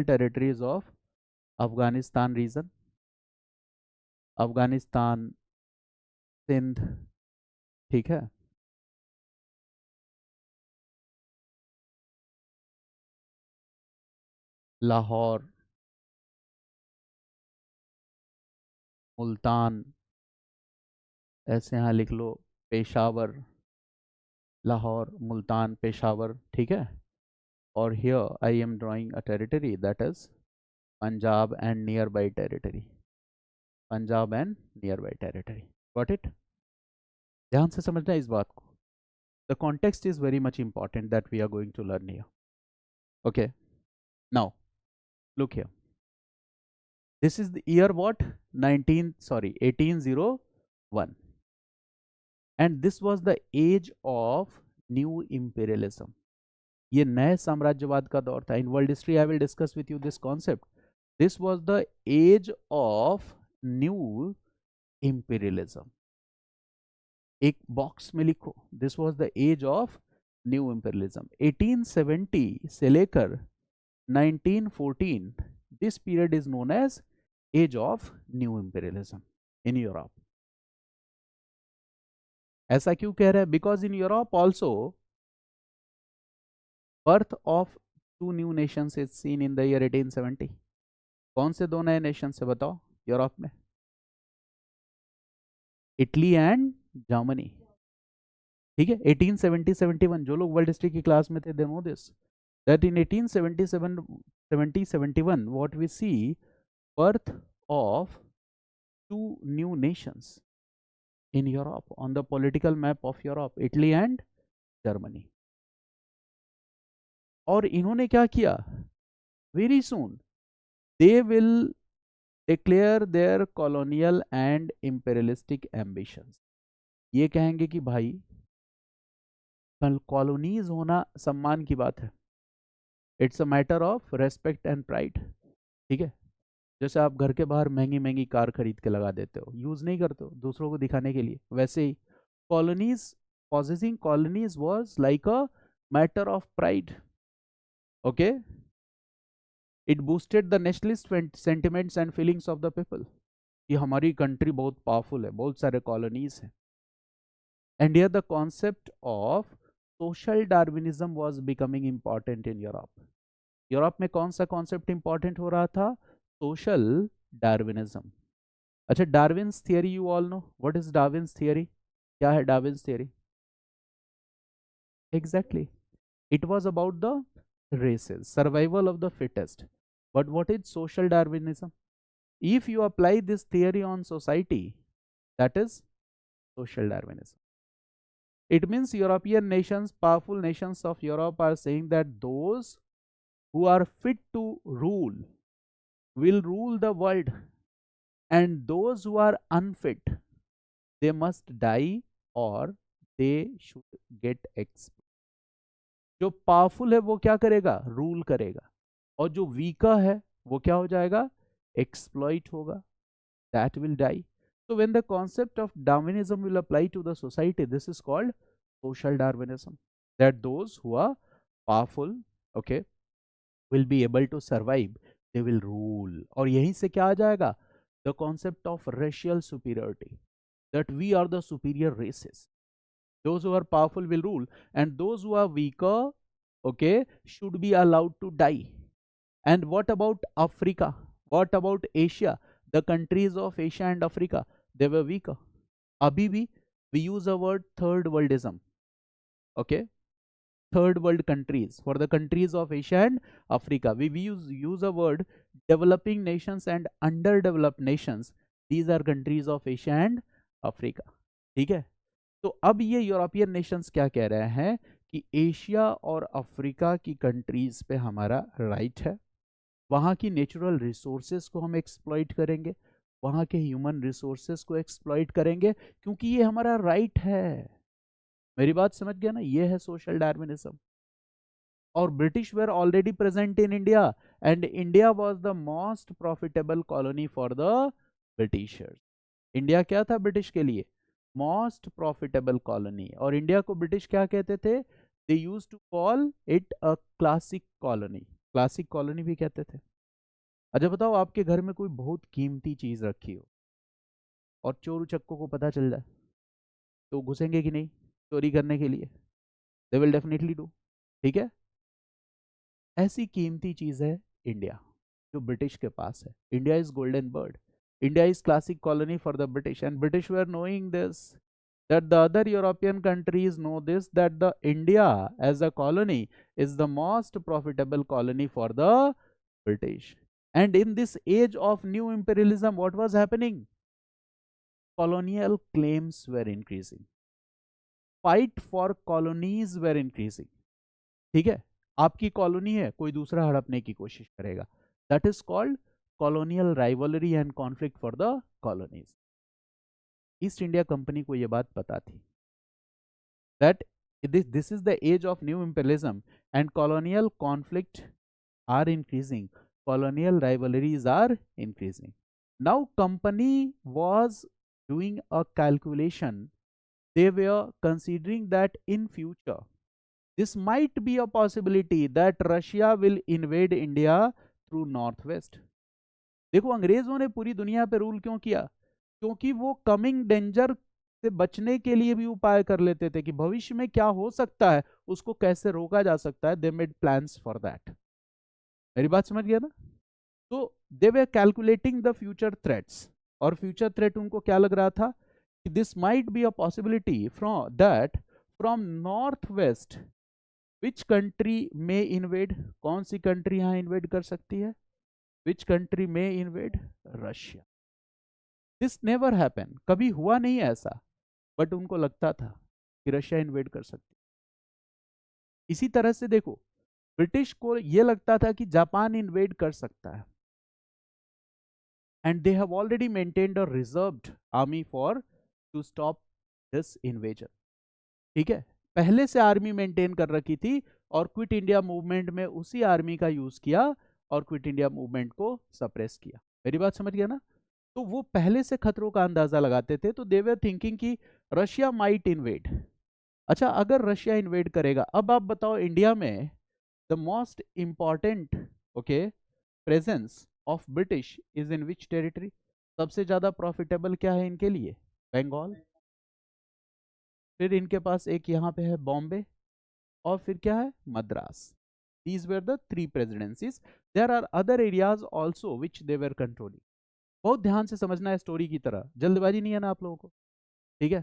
Territories of Afghanistan region, Afghanistan, Sindh, ठीक है, लाहौर, मुल्तान, ऐसे यहाँ लिख लो, पेशावर, लाहौर, मुल्तान, पेशावर, ठीक है। और here I am drawing a territory that is Punjab and nearby territory, Punjab and nearby territory, got it. ध्यान से समझना इस बात को, the context is very much important that we are going to learn here, okay. Now look here, this is the year what, 1801, and this was the age of new imperialism. ये नए साम्राज्यवाद का दौर था। In world history I will discuss with you this concept. This was the age of new imperialism. एक box में लिखो, this was the age of new imperialism. 1870 से लेकर 1914, this period is known as age of new imperialism in Europe. ऐसा क्यों कह रहे हैं? Because in Europe also birth of two new nations is seen in the year 1870। कौन से दो नए नेशन से बताओ यूरोप में? इटली एंड जर्मनी, ठीक है। 1870-71, जो लोग वर्ल्ड हिस्ट्री की क्लास में थे they know this, that in 1877-71 what we see birth of two new nations in Europe on the political map of Europe, Italy and Germany. और इन्होंने क्या किया? Very soon they will declare their colonial and imperialistic ambitions. ये कहेंगे कि भाई colonies होना सम्मान की बात है, it's a matter of respect and pride, ठीक है। जैसे आप घर के बाहर महंगी महंगी कार खरीद के लगा देते हो, यूज नहीं करते हो, दूसरों को दिखाने के लिए, वैसे ही colonies, possessing colonies was like a matter of pride, okay. It boosted the nationalist sentiments and feelings of the people कि हमारी कंट्री बहुत पावरफुल है, बहुत सारे कॉलोनीज हैं। And here the concept of social Darwinism was becoming important in Europe. Europe में कौन सा कॉन्सेप्ट इंपॉर्टेंट हो रहा था? Social Darwinism. अच्छा, Darwin's theory you all know, what is Darwin's theory? क्या है Darwin's theory? Exactly, it was about the races, survival of the fittest. But what is social Darwinism? If you apply this theory on society, that is social Darwinism. It means European nations, powerful nations of Europe are saying that those who are fit to rule will rule the world, and those who are unfit, they must die or they should get expelled. जो powerful है वो क्या करेगा? Rule करेगा, और जो वीका है वो क्या हो जाएगा? एक्सप्लॉइट होगा, that will die. So when the concept of Darwinism will apply to the society, this is called social Darwinism, that those who are powerful, okay, will be able to survive, they will rule. और यहीं से क्या आ जाएगा? The concept of racial superiority, that we are the superior races. Those who are powerful will rule, and those who are weaker, okay, should be allowed to die. And what about Africa? What about Asia? The countries of Asia and Africa, they were weaker. Abhi bhi we use a word third worldism, okay, third world countries. For the countries of Asia and Africa, we use a word developing nations and underdeveloped nations. These are countries of Asia and Africa, ठीक है। तो अब ये European Nations क्या कह रहे हैं कि एशिया और अफ्रीका की कंट्रीज पे हमारा राइट है, वहाँ की नेचुरल रिसोर्सेज को हम एक्सप्लॉइट करेंगे, वहाँ के ह्यूमन रिसोर्सेज को एक्सप्लॉइट करेंगे, क्योंकि ये हमारा राइट है। मेरी बात समझ गया ना? ये है सोशल डार्विनिज्म। और British were already present in India, and India was the most profitable colony for the Britishers. India क्या था ब्रिटिश के लिए? Most profitable colony. और इंडिया को ब्रिटिश क्या कहते थे? They used to call it a classic colony, classic colony भी कहते थे। अच्छा बताओ, आपके घर में कोई बहुत कीमती चीज रखी हो और चोर उचक्कों को पता चल जाए, तो घुसेंगे कि नहीं चोरी करने के लिए? They will definitely do. ठीक है, ऐसी कीमती चीज है इंडिया, जो ब्रिटिश के पास है। India is golden bird, India is classic colony for the British, and British were knowing this, that the other European countries know this, that the India as a colony is the most profitable colony for the British. And in this age of new imperialism, what was happening? Colonial claims were increasing, fight for colonies were increasing. ठीक है, आपकी colony है, कोई दूसरा हड़पने की कोशिश करेगा, that is called colonial rivalry and conflict for the colonies. East India company को यह बात पता थी that this is the age of new imperialism and colonial conflict are increasing, colonial rivalries are increasing. Now company was doing a calculation, they were considering that in future this might be a possibility that Russia will invade India through northwest. देखो अंग्रेजों ने पूरी दुनिया पे rule क्यों किया? क्योंकि वो कमिंग डेंजर से बचने के लिए भी उपाय कर लेते थे कि भविष्य में क्या हो सकता है, उसको कैसे रोका जा सकता है। They made plans for that. मेरी बात समझ गया ना? तो they were calculating the future threats, और फ्यूचर थ्रेट उनको क्या लग रहा था कि this might be a possibility from that from north west which country may invade, कौन सी कंट्री यहां इन्वेड कर सकती है? Which country may invade? Russia. This never happen, कभी हुआ नहीं ऐसा, बट उनको लगता था कि रशिया इन्वेड कर सकती। इसी तरह से देखो, ब्रिटिश को यह लगता था कि जापान इन्वेड कर सकता है, and they have already maintained a reserved army for to stop this invasion. ठीक है, पहले से आर्मी मेंटेन कर रखी थी, और क्विट इंडिया मूवमेंट में उसी आर्मी का यूज किया और क्विट इंडिया मूवमेंट को सप्रेस किया। मेरी बात समझ गया ना? तो वो पहले से खतरों का अंदाजा लगाते थे, तो दे वर थिंकिंग कि रशिया माइट इन्वेड। अच्छा, अगर रशिया इन्वेड करेगा, अब आप बताओ इंडिया में the most important okay presence of British is in which territory? सबसे ज्यादा प्रॉफिटेबल क्या है इनके लिए? बंगाल। फिर इनके पास एक यहाँ पे है बॉम्बे, और फिर क्या है? Madras. These were the three presidencies. There are other areas also which they were controlling. बहुत ध्यान से समझना है स्टोरी की तरह, जल्दबाजी नहीं है ना आप लोगों को? ठीक है,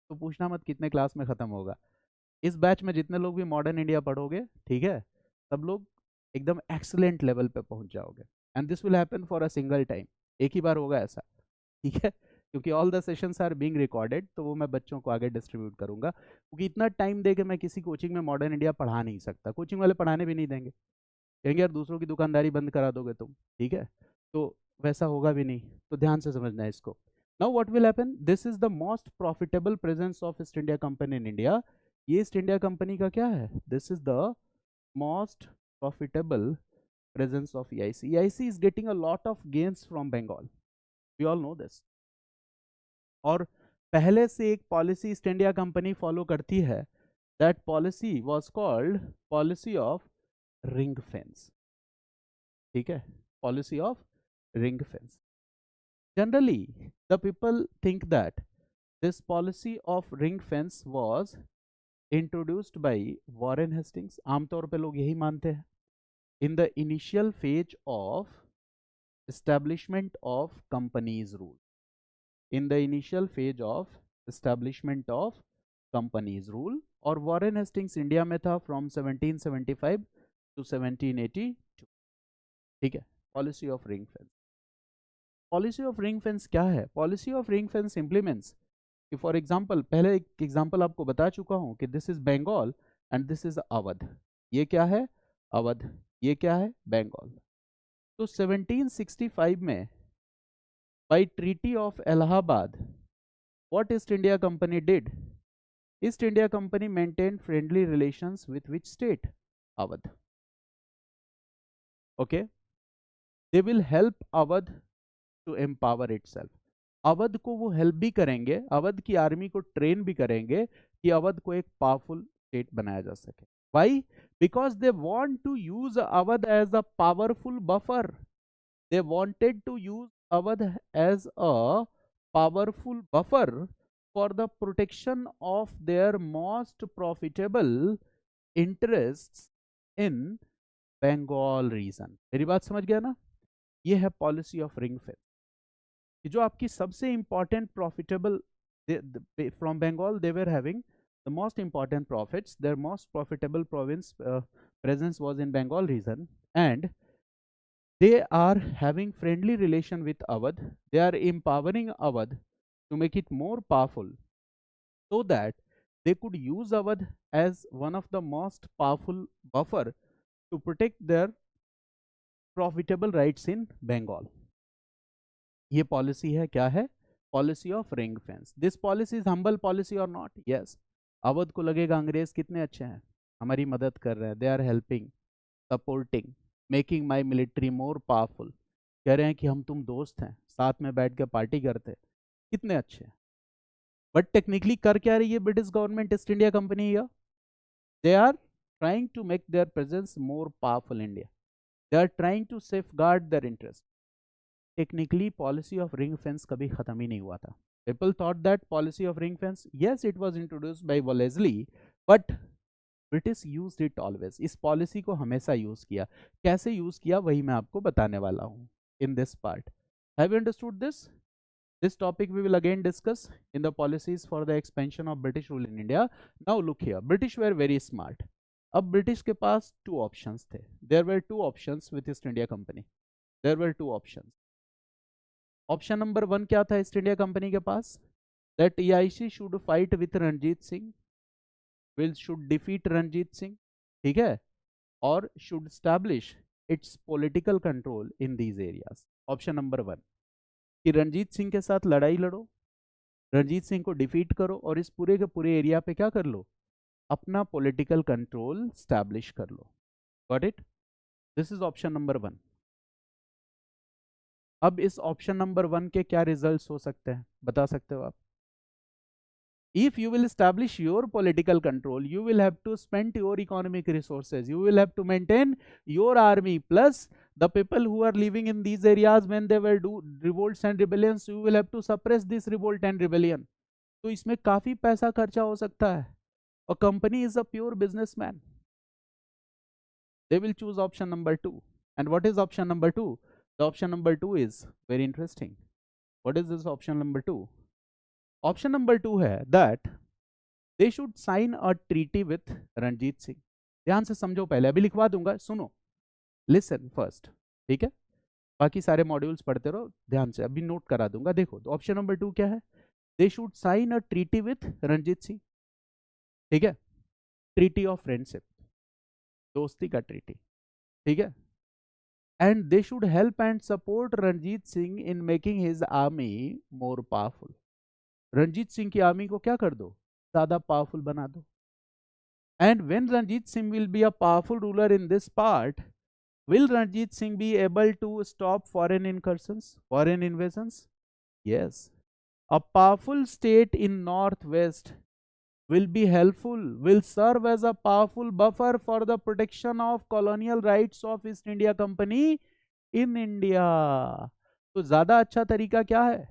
तो पूछना मत कितने क्लास में खत्म होगा। इस बैच में जितने लोग भी मॉडर्न इंडिया पढ़ोगे, ठीक है, सब लोग एकदम एक्सीलेंट लेवल पे पहुंच जाओगे, and this will happen for a single time, एक ही बार होगा ऐसा। ठीक है, क्योंकि all the sessions are being recorded, तो वो मैं बच्चों को आगे डिस्ट्रीब्यूट करूंगा, क्योंकि इतना टाइम दे के मैं किसी कोचिंग में मॉडर्न इंडिया पढ़ा नहीं सकता, कोचिंग वाले पढ़ाने भी नहीं देंगे, कहेंगे यार दूसरों की दुकानदारी बंद करा दोगे तुम। ठीक है, तो वैसा होगा भी नहीं, तो ध्यान से समझना है इसको। Now what will happen, this is the most profitable presence of east India company in India. ये ईस्ट इंडिया कंपनी का क्या है? This is the most profitable presence of EIC. EIC is getting a lot of gains from Bengal. We all know this. और पहले से एक policy east India company follow करती है, that policy was called policy of ring fence. ठीक है, policy of ring fence. Generally the people think that this policy of ring fence was introduced by Warren Hastings. आमतौर पे लोग यही मानते हैं। In the initial phase of establishment of companies rule, in the initial phase of establishment of companies rule, और Warren Hastings India में था from 1775 to 1782। ठीक है, policy of ring fence. Policy of ring fence क्या है? Policy of ring fence implements कि for example, पहले एक एग्जांपल आपको बता चुका हूं कि this is Bengal and this is Awadh. ये क्या है? अवध। ये क्या है? बंगाल। तो 1765 में by Treaty of Allahabad, what East India Company did? East India Company maintained friendly relations with which state? Awadh. Okay, they will help Awadh to empower itself. Awadh को वो हेल्प भी करेंगे, अवध की आर्मी को ट्रेन भी करेंगे कि अवध को एक पावरफुल स्टेट बनाया जा सके। Y? because they want to use Awadh as a powerful buffer. They wanted to use Awadh as a powerful buffer for the protection of their most profitable interests in Bengal region. मेरी बात समझ गया ना? ये है policy of ring fence कि जो आपकी सबसे important profitable from Bengal they were having the most important profits. Their most profitable province presence was in Bengal region, and they are having friendly relation with Awadh. They are empowering Awadh to make it more powerful, so that they could use Awadh as one of the most powerful buffer to protect their profitable rights in Bengal. ये policy है, क्या है? Policy of ring fence. This policy is humble policy और not? Yes. Awadh को लगेगा अंग्रेज कितने अच्छे हैं, हमारी मदद कर रहे हैं, they are helping, supporting, making my military more powerful. कह रहे हैं कि हम तुम दोस्त हैं, साथ में बैठ के पार्टी करते, कितने अच्छे. बट टेक्निकली कर क्या रही है British government, East India company? या they are trying to make their presence more powerful India. They are trying to safeguard their interest. Technically policy of ring fence कभी खत्म ही नहीं हुआ था. People thought that policy of ring fence, yes it was introduced by Wellesley, but British used it always. इस policy को हमेशा use किया. कैसे यूज किया वही मैं आपको बताने वाला हूं in this part. Have you understood this? This topic we will again discuss in the policies for the expansion of British rule in India. Now look here, British were very smart. अब British के पास two options थे. There were two options with East India Company. There were two options. Option number 1 क्या था East India company के पास? That EIC should fight with Ranjit Singh, will should defeat Ranjit Singh, ठीक है, और should establish its political control in these areas. Option number 1 कि रणजीत सिंह के साथ लड़ाई लड़ो, रणजीत सिंह को डिफीट करो और इस पूरे के पूरे एरिया पे क्या कर लो, अपना पॉलिटिकल कंट्रोल स्टैब्लिश कर लो. Got it? This is option number 1. अब इस ऑप्शन नंबर 1 के क्या रिजल्ट्स हो सकते हैं, बता सकते हो आप? If you will establish your political control, you will have to spend your economic resources, you will have to maintain your army, plus the people who are living in these areas when they will do revolts and rebellions, you will have to suppress this revolt and rebellion. तो इसमें काफी पैसा खर्चा हो सकता है. A company is a pure businessman. They will choose option number 2. And what is option number 2? The option number 2 is very interesting. What is this option number 2? Option number 2 है that they should sign a treaty with Ranjit Singh. ध्यान से समझो, पहले अभी लिखवा दूंगा, सुनो, listen first, ठीक है, बाकी सारे मॉड्यूल्स पढ़ते रहो ध्यान से, अभी नोट करा दूंगा. देखो तो ऑप्शन नंबर 2 क्या है? They should sign a treaty with Ranjit Singh, ठीक है, ट्रीटी ऑफ फ्रेंडशिप, दोस्ती का ट्रीटी, ठीक है, and they should help and support Ranjit Singh in making his army more powerful. Ranjit Singh की आर्मी को क्या कर दो, ज्यादा पावरफुल बना दो. And when Ranjit Singh will be a powerful ruler in this part, will Ranjit Singh be able to stop foreign incursions, foreign invasions? Yes. A powerful state in northwest will be helpful, will serve as a powerful buffer for the protection of colonial rights of East India Company in India. तो ज्यादा अच्छा तरीका क्या है?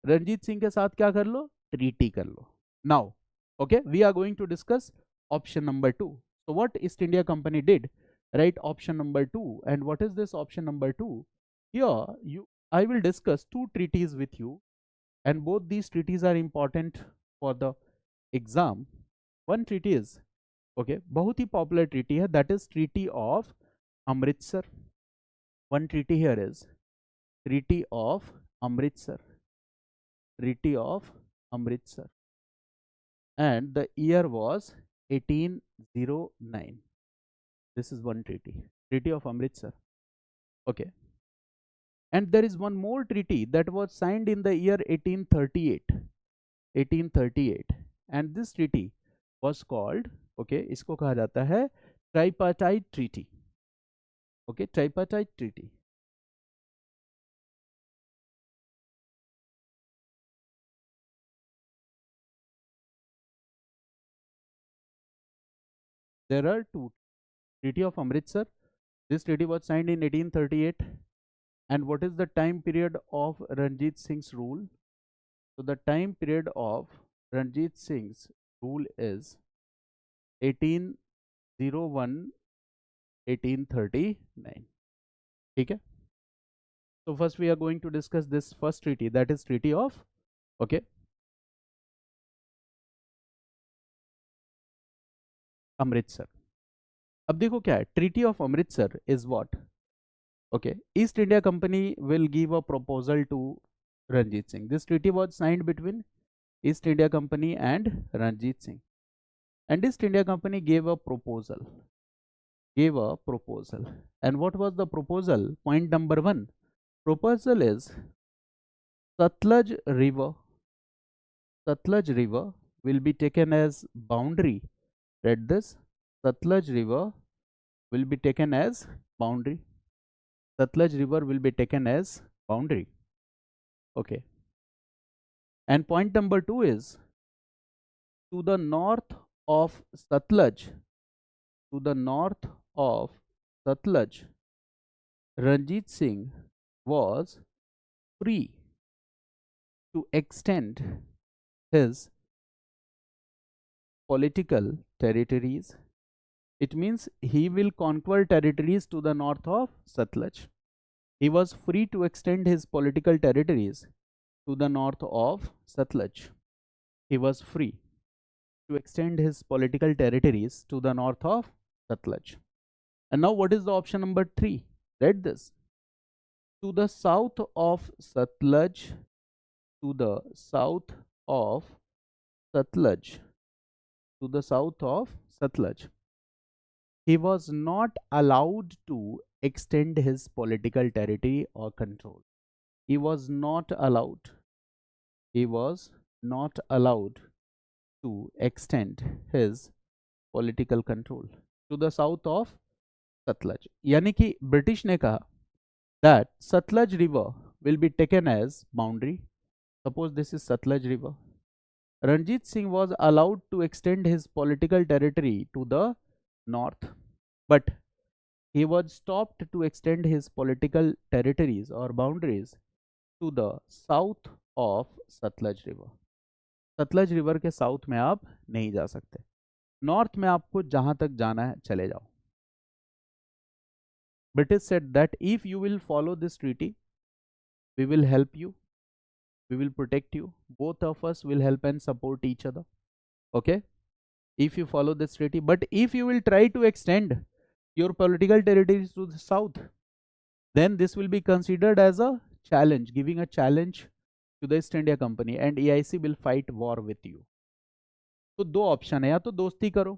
रणजीत सिंह के साथ क्या कर लो, ट्रीटी कर लो. Now okay, we are going to discuss option number 2. So what East India Company did, right? Option number 2. And what is this option number 2? Here I will discuss two treaties with you, and both these treaties are important for the exam. One treaty is, okay, बहुत ही popular treaty है, that is Treaty of Amritsar. One treaty here is Treaty of Amritsar. Treaty of Amritsar, and the year was 1809. This is one treaty, Treaty of Amritsar. Okay, and there is one more treaty that was signed in the year 1838. 1838, and this treaty was called, okay, इसको कहा जाता है tripartite treaty. Okay, tripartite treaty. There are two. Treaty of Amritsar. This treaty was signed in 1838. And what is the time period of Ranjit Singh's rule? So the time period of Ranjit Singh's rule is 1801 1839. Okay. So first we are going to discuss this first treaty, that is Treaty of Amritsar. अब देखो क्या है, treaty of Amritsar is what? East India company will give a proposal to Ranjit Singh. This treaty was signed between East India Company and Ranjit Singh. And East India Company gave a proposal. And what was the proposal? Point number 1. Proposal is Satluj River will be taken as boundary. Read this. Satluj River will be taken as boundary. Satluj River will be taken as boundary. Okay. And point number 2 is to the north of Satluj, Ranjit Singh was free to extend his political territories. It means he will conquer territories to the north of Satluj. He was free to extend his political territories to the north of Satluj. He was free to extend his political territories to the north of Satluj. And now what is the option number 3? Read this. To the south of Satluj, he was not allowed to extend his political territory or control. He was not allowed to extend his political control to the south of Satluj. यानी कि British ने कहा that Satluj River will be taken as boundary. Suppose this is Satluj River. Ranjit Singh was allowed to extend his political territory to the north, but he was stopped to extend his political territories or boundaries to the south of Satluj River. Sutlej river के south में आप नहीं जा सकते, north में आपको जहां तक जाना है चले जाओ. British said that if you will follow this treaty, we will help you, we will protect you, both of us will help and support each other. Okay, if you follow this treaty. But if you will try to extend your political territories to the south, then this will be considered as a challenge, giving a challenge to the East India Company, and EIC will fight war with you. तो दो option है, या तो दोस्ती करो,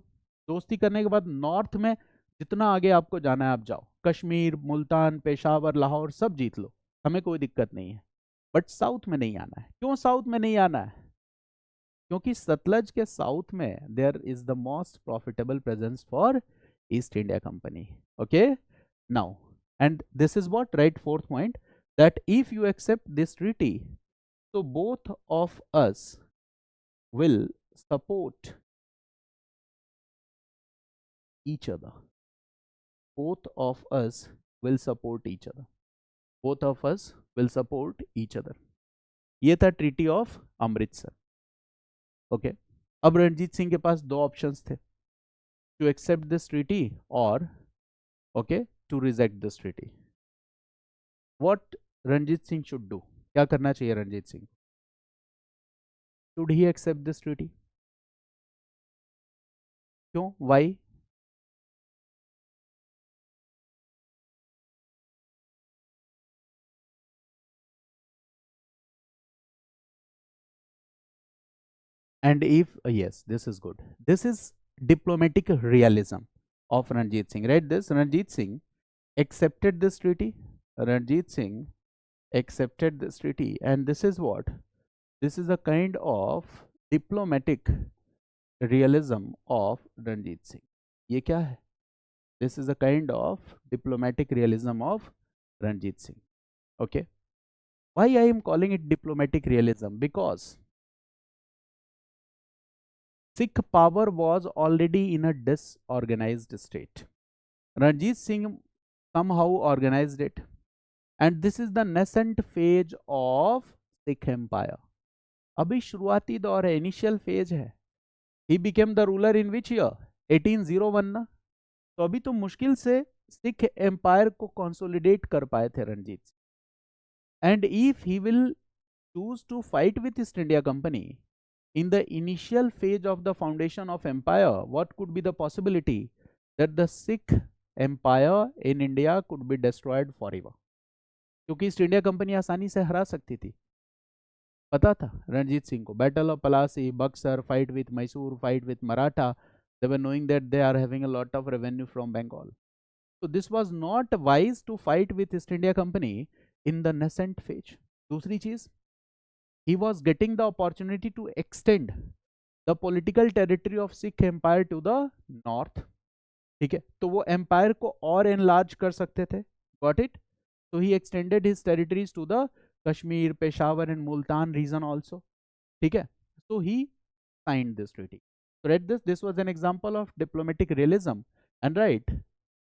दोस्ती करने के बाद नॉर्थ में जितना आगे आपको जाना है आप जाओ, कश्मीर, मुल्तान, पेशावर, लाहौर सब जीत लो, हमें कोई दिक्कत नहीं है, बट साउथ में नहीं आना है. क्यों साउथ में नहीं आना है? क्योंकि सतलज के साउथ में there is the most profitable presence for East India Company. Okay, now and this is what, right, fourth point, that if you accept this treaty, so both of us will support each other. Both of us will support each other. Both of us will support each other. ये था treaty of Amritsar. Okay, अब रणजीत सिंह के पास दो options थे, to accept this treaty और to reject this treaty. What Ranjit Singh should do? क्या करना चाहिए Ranjit Singh? Should he accept this treaty? क्यों, why? And if yes, this is good. This is diplomatic realism of Ranjit Singh. Read this. Ranjit Singh accepted this treaty. Ranjit Singh accepted this treaty, and this is what? This is a kind of diplomatic realism of Ranjit Singh. ये क्या है? This is a kind of diplomatic realism of Ranjit Singh. Okay. Why I am calling it diplomatic realism? Because Sikh power was already in a disorganized state. Ranjit Singh somehow organized it, and this is the nascent phase of Sikh Empire. अभी शुरुआती दौर है, initial phase है. He became the ruler in which year? 1801 ना. तो अभी तो मुश्किल से सिख एम्पायर को कंसोलिडेट कर पाए थे Ranjit. And if he will choose to fight with East India Company in the initial phase of the foundation of empire, what could be the possibility that the Sikh empire in India could be destroyed forever? क्योंकि east India company आसानी से हरा सकती थी, पता था रणजीत सिंह को. Battle of Plassey, Buxar, fight with Mysore, fight with Maratha, they were knowing that they are having a lot of revenue from Bengal. So this was not wise to fight with East India Company in the nascent phase. दूसरी चीज, he was getting the opportunity to extend the political territory of Sikh Empire to the north. ठीक है, तो वो empire को और enlarge कर सकते थे. Got it? So he extended his territories to the Kashmir, Peshawar and Multan region also. ठीक है, so he signed this treaty. So read this. This was an example of diplomatic realism, and right,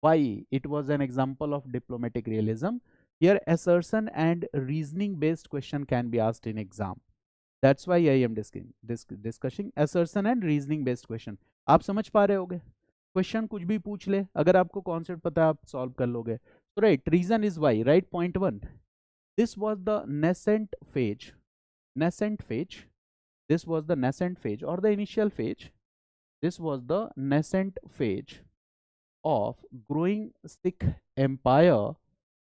why it was an example of diplomatic realism. Here assertion and reasoning based question can be asked in exam. That's why I am discussing assertion and reasoning based question. आप समझ पा रहे होगे, question कुछ भी पूछ ले, अगर आपको कॉन्सेप्ट पता है आप सॉल्व कर लोगे. So right, reason is why, right? Point 1, this was the nascent phase. This was the nascent phase or the initial phase. This was the nascent phase of growing Sikh empire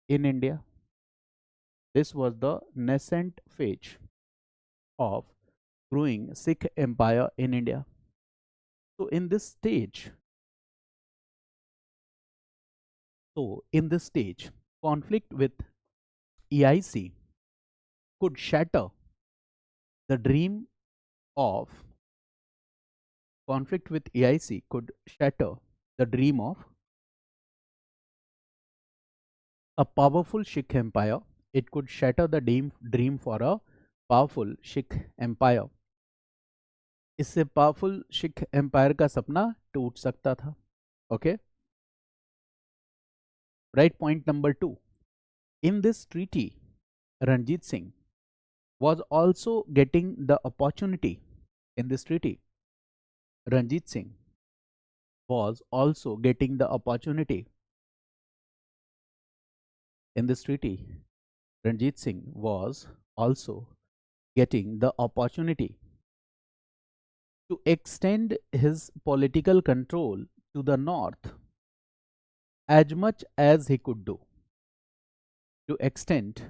in India. This was the nascent phase of growing Sikh empire in India. So in this stage, conflict with EIC could shatter the dream of a powerful Sikh empire. It could shatter the dream for a powerful Sikh empire. इससे powerful Sikh empire का सपना टूट सकता था. Okay, right. Point number 2, in this treaty Ranjit Singh was also getting the opportunity. In this treaty Ranjit Singh was also getting the opportunity. In this treaty Ranjit Singh was also getting the opportunity to extend his political control to the north as much as he could do. To extend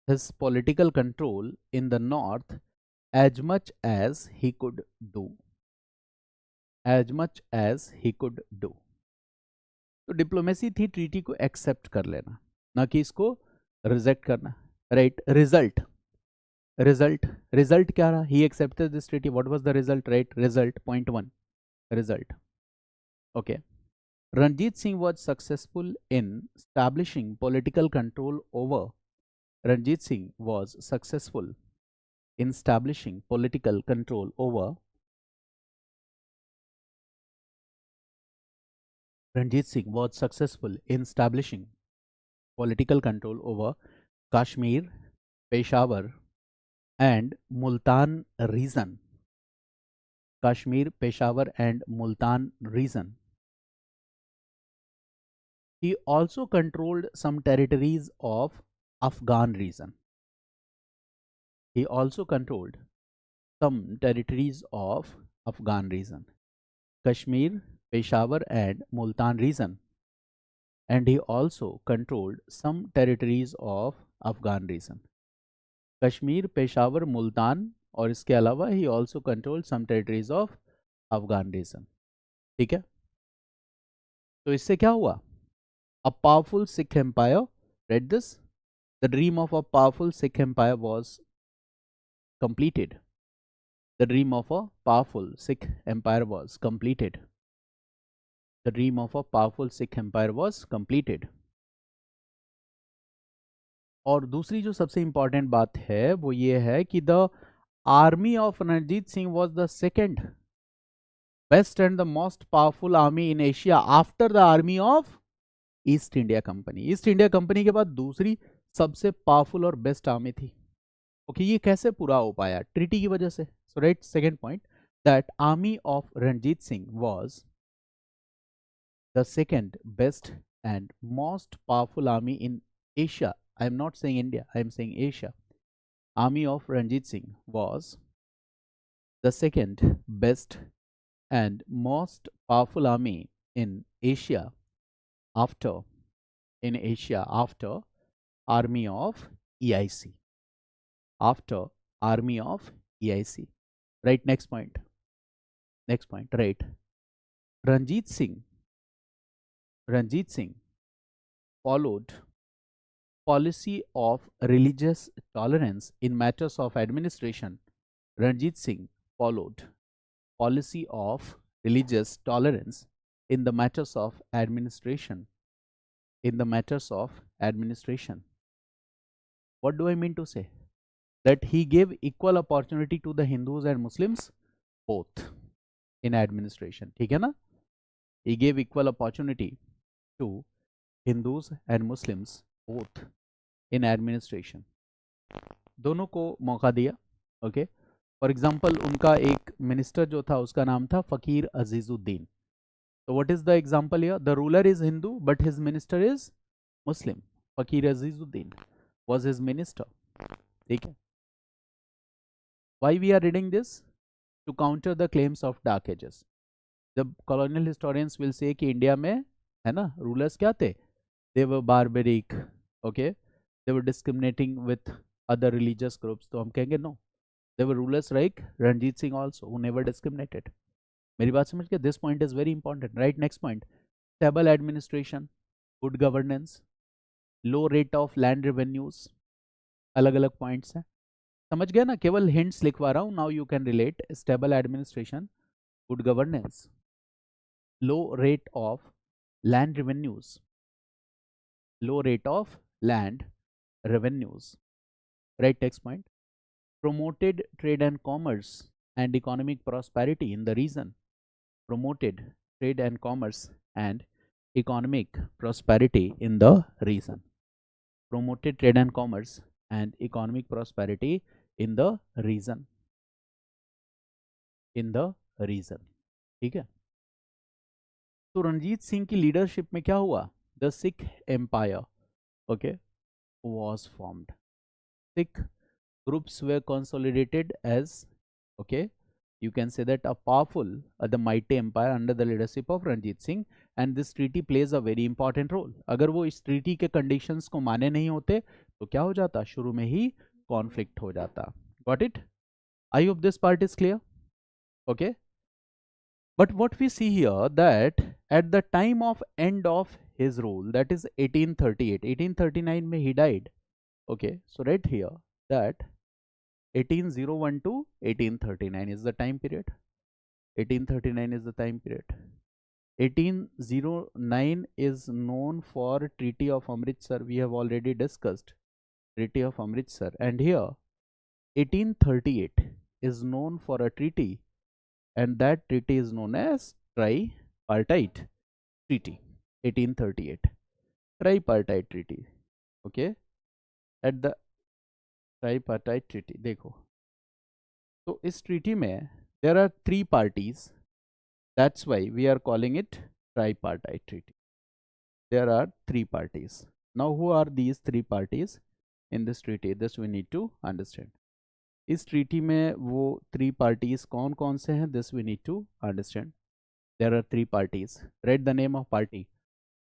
his political control in the north as much as he could do. As much as he could do. तो diplomacy थी treaty को accept कर लेना, ना कि इसको reject करना. Right. Result क्या रहा? He accepted this treaty. What was the result? Right. Result. Point 1, result. Okay. Ranjit Singh was successful in establishing political control over. Ranjit Singh was successful in establishing political control over. Ranjit Singh was successful in establishing political control over Kashmir, Peshawar and Multan region. Kashmir, Peshawar and Multan region. He also controlled some territories of Afghan region. He also controlled some territories of Afghan region. Kashmir, Peshawar and Multan region. And he also controlled some territories of Afghan region. Kashmir, Peshawar, Multan और इसके अलावा he also controlled some territories of Afghan region. ठीक है, तो इससे क्या हुआ? A powerful Sikh empire. Read this. The dream of a powerful Sikh empire was completed. The dream of a powerful Sikh empire was completed. The dream of a powerful Sikh empire was completed. और दूसरी जो सबसे important बात है वो ये है कि the army of Ranjit Singh was the second best and the most powerful army in Asia after the army of east India company. East India company के बाद दूसरी सबसे पावरफुल और बेस्ट आर्मी थी। ओके, ये कैसे पूरा हो पाया? ट्रीटी की वजह से। So right, second point, that army of Ranjit Singh was the second best and most powerful army in Asia. I am not saying India, I am saying Asia. Army of Ranjit Singh was the second best and most powerful army in Asia after after army of EIC. After army of EIC. Right, next point. Next point, right. Ranjit Singh followed policy of religious tolerance in matters of administration. Ranjit Singh followed policy of religious tolerance in the matters of administration. In the matters of administration. What do I mean to say? That he gave equal opportunity to the Hindus and Muslims both in administration. ठीक है ना? He gave equal opportunity to Hindus and Muslims both in administration. दोनों को मौका दिया. Okay, for example उनका एक minister जो था उसका नाम था फकीर अजीजुद्दीन. तो what is the example here? The ruler is Hindu but his minister is Muslim. Fakir Azizuddin was his minister. ठीक है. Why we are reading this? To counter the claims of dark ages. The colonial historians will say कि India में है ना rulers क्या थे? They were barbaric. Okay, they were discriminating with other religious groups. तो हम कहेंगे no. There were rulers like Ranjit Singh also who never discriminated. मेरी बात समझ के? This point is very important. Right, next point. Stable administration, good governance, low rate of land revenues. अलग अलग points हैं. समझ गया ना? केवल हिंट्स लिखवा रहा हूं. Now you can relate. Stable administration, good governance, low rate of land revenues. Low rate of land revenues. Right, next point. Promoted trade and commerce and economic prosperity in the region. Promoted trade and commerce and economic prosperity in the region. Promoted trade and commerce and economic prosperity in the region. In the region. ठीक है. तो रणजीत सिंह की leadership में क्या हुआ? The Sikh empire, okay, was formed. Sikh groups were consolidated as, okay, you can say that a powerful, the mighty empire under the leadership of Ranjit Singh, and this treaty plays a very important role. अगर वो इस treaty के conditions को माने नहीं होते तो क्या हो जाता? शुरू में ही conflict हो जाता. Got it? I hope this part is clear. Okay. But what we see here, that at the time of end of his rule, that is 1838, 1839 में he died. Okay, so right here that 1801 to 1839 is the time period. 1839 is the time period. 1809 is known for Treaty of Amritsar. We have already discussed Treaty of Amritsar. And here 1838 is known for a treaty, and that treaty is known as tripartite treaty. 1838 tripartite treaty. Okay, at the tripartite treaty देखो, तो इस treaty में there are three parties. That's why we are calling it tripartite treaty. There are three parties. Now who are these three parties in this treaty? This we need to understand. इस treaty में वो three parties कौन कौन से हैं? This we need to understand. There are three parties. Read the name of party.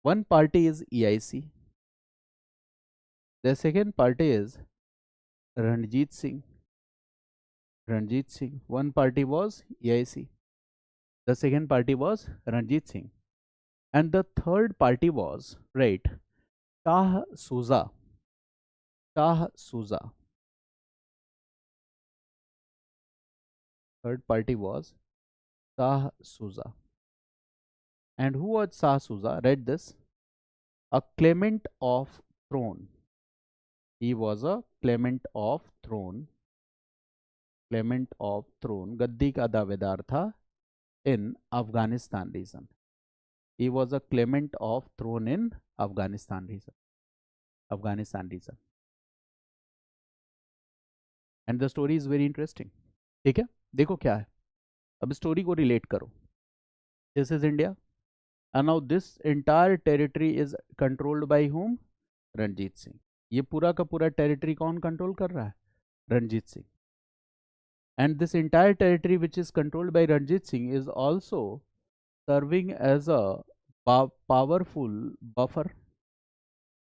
One party is EIC. The second party is Ranjit Singh. Ranjit Singh. One party was EIC. The second party was Ranjit Singh. And the third party was, right, Shah Suja. Shah Suja. Third party was Shah Suja. And who was Shah Suja? Read this. A claimant of throne. He was a claimant of throne. Claimant of throne. गद्दी का दावेदार था. in Afghanistan region. He was a claimant of throne in Afghanistan region. Afghanistan region. And the story is very interesting. ठीक है, देखो क्या है, अब story को रिलेट करो. This is India, and now this entire territory is controlled by whom? Ranjit Singh. ये पूरा का पूरा टेरिटरी कौन कंट्रोल कर रहा है? Ranjit Singh. And this entire territory which is controlled by Ranjit Singh is also serving as a powerful buffer.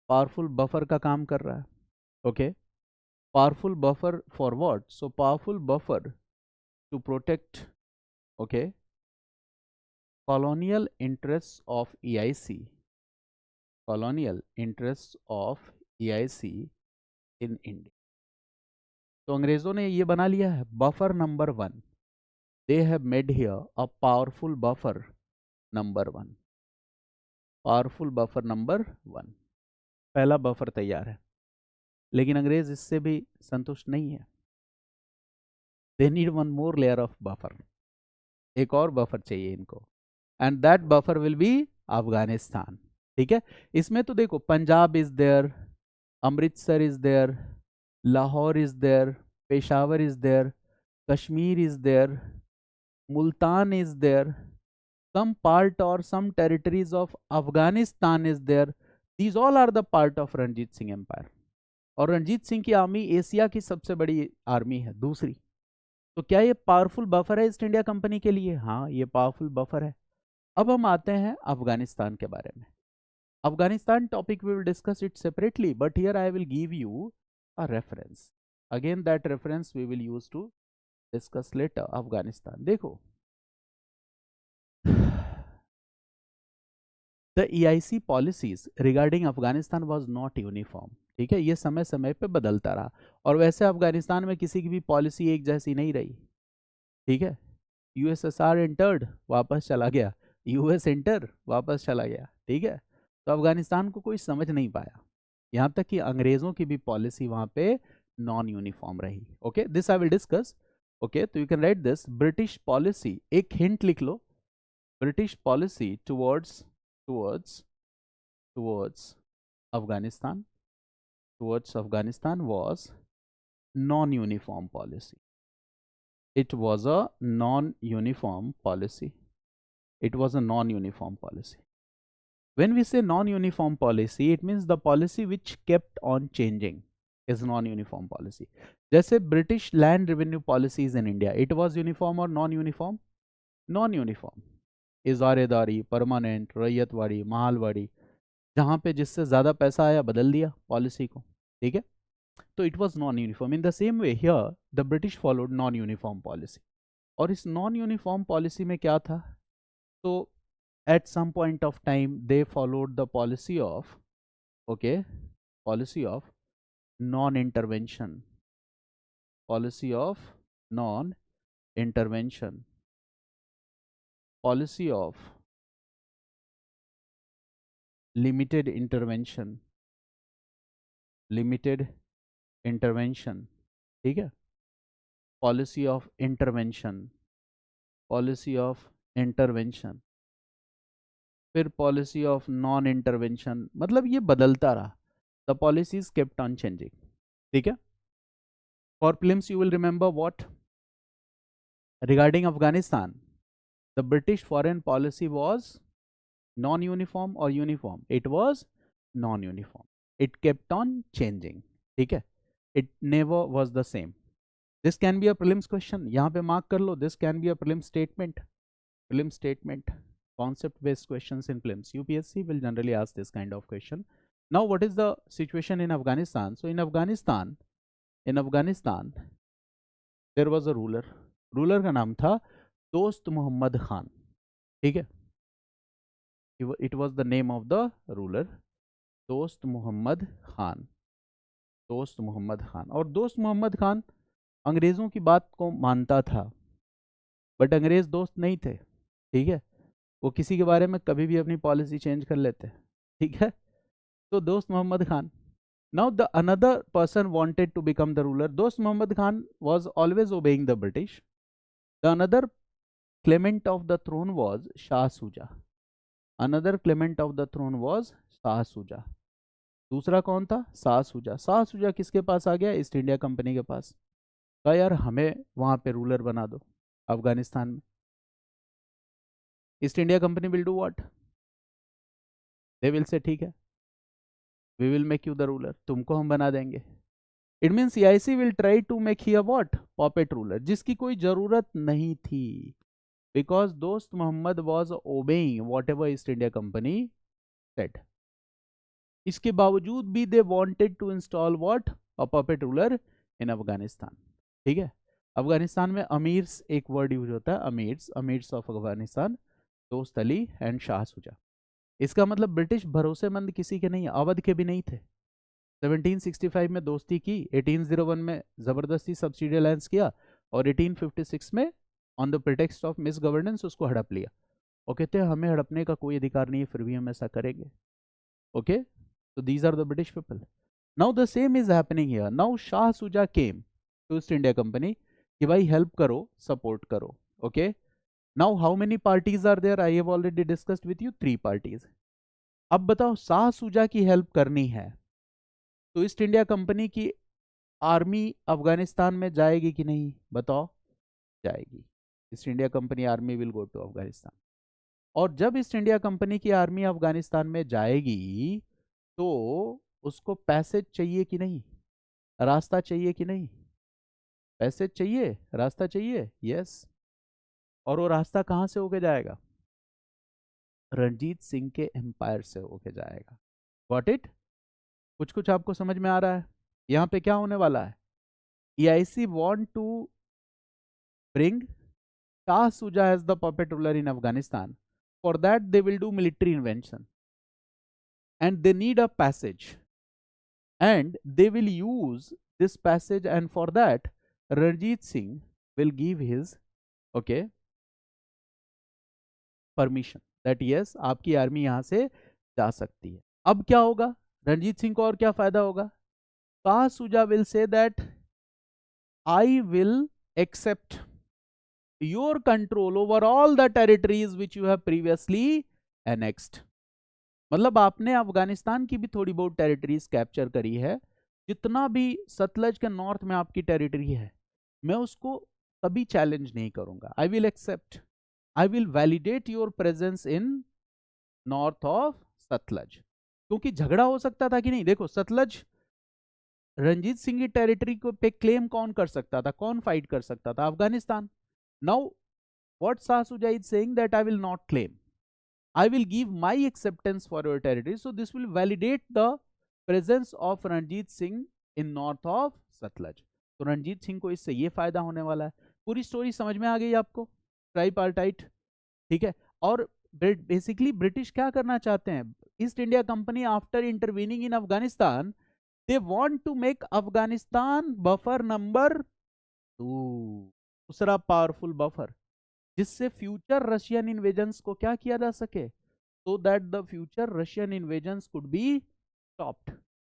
Powerful buffer का काम कर रहा है. Okay. Powerful buffer for what? So powerful buffer to protect, okay, colonial interests of EIC. Colonial interests of EIC in India. तो अंग्रेजों ने ये बना लिया है buffer number 1. They have made here a powerful buffer number 1. Powerful buffer number 1. पहला buffer तैयार है, लेकिन अंग्रेज इससे भी संतुष्ट नहीं है. They need one more layer of buffer. एक और बफर चाहिए इनको, and that buffer will be Afghanistan. ठीक है, इसमें तो देखो Punjab is there, Amritsar is there, Lahore is there, Peshawar is there, Kashmir is there, Multan is there, some part or some territories of Afghanistan is there. These all are the part of Ranjit Singh Empire. और रंजीत सिंह की army Asia की सबसे बड़ी army है, दूसरी. तो क्या ये पावरफुल बफर है ईस्ट इंडिया कंपनी के लिए? हाँ, ये पावरफुल बफर है. अब हम आते हैं अफगानिस्तान के बारे में. Afghanistan topic we will discuss it separately, but here I will give you a reference. Again that reference we will use to discuss later. Afghanistan देखो, the EIC policies regarding Afghanistan was not uniform. ठीक है, ये समय समय पे बदलता रहा, और वैसे अफगानिस्तान में किसी की भी पॉलिसी एक जैसी नहीं रही. ठीक है, यूएसएसआर एंटर्ड, वापस चला गया, यूएस एंटर, वापस चला गया. ठीक है, तो अफगानिस्तान को कोई समझ नहीं पाया, यहाँ तक कि अंग्रेजों की भी पॉलिसी वहाँ पे नॉन यूनिफॉर्म रही. Okay, this I will discuss. Okay, तो you can write this. British policy, एक हिंट लिख लो. British policy towards Afghanistan was non-uniform policy. It was a non-uniform policy. When we say non-uniform policy, it means the policy which kept on changing is non-uniform policy. जैसे British land revenue policies in India, it was uniform or non-uniform? Non-uniform. Izaredari, permanent, Ryotwari, Mahalwari, जहाँ पे जिससे ज़्यादा पैसा आया बदल दिया policy को. ठीक है, तो it was non uniform. In the same way here the British followed non uniform policy. और इस नॉन यूनिफॉर्म पॉलिसी में क्या था? तो at some point of time they followed the policy of, okay, policy of non intervention. Policy of non intervention. Policy of limited intervention. ठीक है, policy of intervention, फिर policy of non intervention. मतलब ये बदलता रहा. The policies kept on changing. ठीक है, for prelims you will remember what regarding Afghanistan. The British foreign policy was non-uniform or uniform? It was non-uniform. It kept on changing. ठीक है, it never was the same. This can be a prelims question. यहाँ पे mark कर लो. This can be a prelims statement. Concept-based questions in prelims. UPSC will generally ask this kind of question. Now, what is the situation in Afghanistan? So, in Afghanistan, there was a ruler. Ruler का नाम था दोस्त मोहम्मद खान. ठीक है, it was the name of the ruler, दोस्त मोहम्मद खान. और दोस्त मोहम्मद खान अंग्रेज़ों की बात को मानता था, बट अंग्रेज़ दोस्त नहीं थे. ठीक है, वो किसी के बारे में कभी भी अपनी पॉलिसी चेंज कर लेते. ठीक है, तो दोस्त Mohammad Khan. Now the another person wanted to become the ruler. Dost Muhammad Khan was always obeying the British. The another claimant of the throne was Shah Suja. Another claimant of the throne was Shah Suja. दूसरा कौन था? शाह सुजा. शाह सुजा किसके पास आ गया? East India company के पास. कहा यार हमें वहां पे रूलर बना दो अफगानिस्तान में. East India company will do what? They will say ठीक है, we will make you the ruler, तुमको हम बना देंगे. It mean EIC will try to make here what? Puppet ruler, जिसकी कोई जरूरत नहीं थी. Because Dost Mohammad was obeying whatever East India company said. इसके बावजूद भी they wanted to install what? A puppet ruler in Afghanistan. ठीक है. अफगानिस्तान में अमीर्स एक वर्ड यूज होता है, अमीर्स, अमीर्स ऑफ अफगानिस्तान, दोस्त अली एंड शाह सुजा. इसका मतलब ब्रिटिश भरोसेमंद किसी के नहीं, अवध के भी नहीं थे. 1765 में दोस्ती की, 1801 में जबरदस्ती सब्सिडी अलायंस किया, और 1856 में on the pretext of miss governance उसको हड़प लिया. और कहते हैं हमें हड़पने का कोई अधिकार नहीं है, फिर भी हम ऐसा करेंगे. Okay, so these are the British people. Now the same is happening here. Now Shah Suja came to East India Company कि भाई हेल्प करो, सपोर्ट करो. Okay, now how many parties are there? I have already discussed with you 3 parties. अब बताओ शाह सुजा की help करनी है तो ईस्ट इंडिया कंपनी की आर्मी अफगानिस्तान में जाएगी कि नहीं? बताओ. जाएगी. East India Company army will go to Afghanistan. और जब ईस्ट इंडिया कंपनी की आर्मी अफगानिस्तान में जाएगी तो उसको पैसेज चाहिए कि नहीं? रास्ता चाहिए कि नहीं? पैसेज चाहिए, रास्ता चाहिए. यस. और वो रास्ता कहां से होके जाएगा? रणजीत सिंह के एम्पायर से होके जाएगा. Got it? कुछ कुछ आपको समझ में आ रहा है? यहां पे क्या होने वाला है? EIC want to bring Shah Suja as the puppet ruler in Afghanistan. For that they will do military invention and they need a passage, and they will use this passage, and for that Ranjit Singh will give his okay permission that yes आपकी army यहां से जा सकती है. अब क्या होगा? रणजीत सिंह को और क्या फायदा होगा? Shah Shuja will say that I will accept your control over all the territories which you have previously annexed. मतलब आपने अफगानिस्तान की भी थोड़ी बहुत टेरिटरीज कैप्चर करी है, जितना भी सतलज के नॉर्थ में आपकी टेरिटरी है मैं उसको कभी चैलेंज नहीं करूंगा. I will accept, I will validate your presence in north of Sutlej. क्योंकि झगड़ा हो सकता था कि नहीं? देखो सतलज रंजीत सिंह की टेरिटरी को पे क्लेम कौन कर सकता था? कौन फाइट कर सकता था? Afghanistan. Now, what Shah Suja is saying that I will not claim. I will give my acceptance for your territory. So this will validate the presence of Ranjit Singh in north of Satluj. तो रणजीत सिंह को इससे ये फायदा होने वाला है. पूरी story समझ में आ गई आपको? ट्राइपार्टाइट. ठीक है. और बेसिकली ब्रिटिश क्या करना चाहते हैं? East India Company after intervening in Afghanistan they want to make Afghanistan buffer number 2, दूसरा पावरफुल बफर, जिससे फ्यूचर रशियन इन्वेजन्स को क्या किया जा सके? So that the future Russian invasions could be stopped.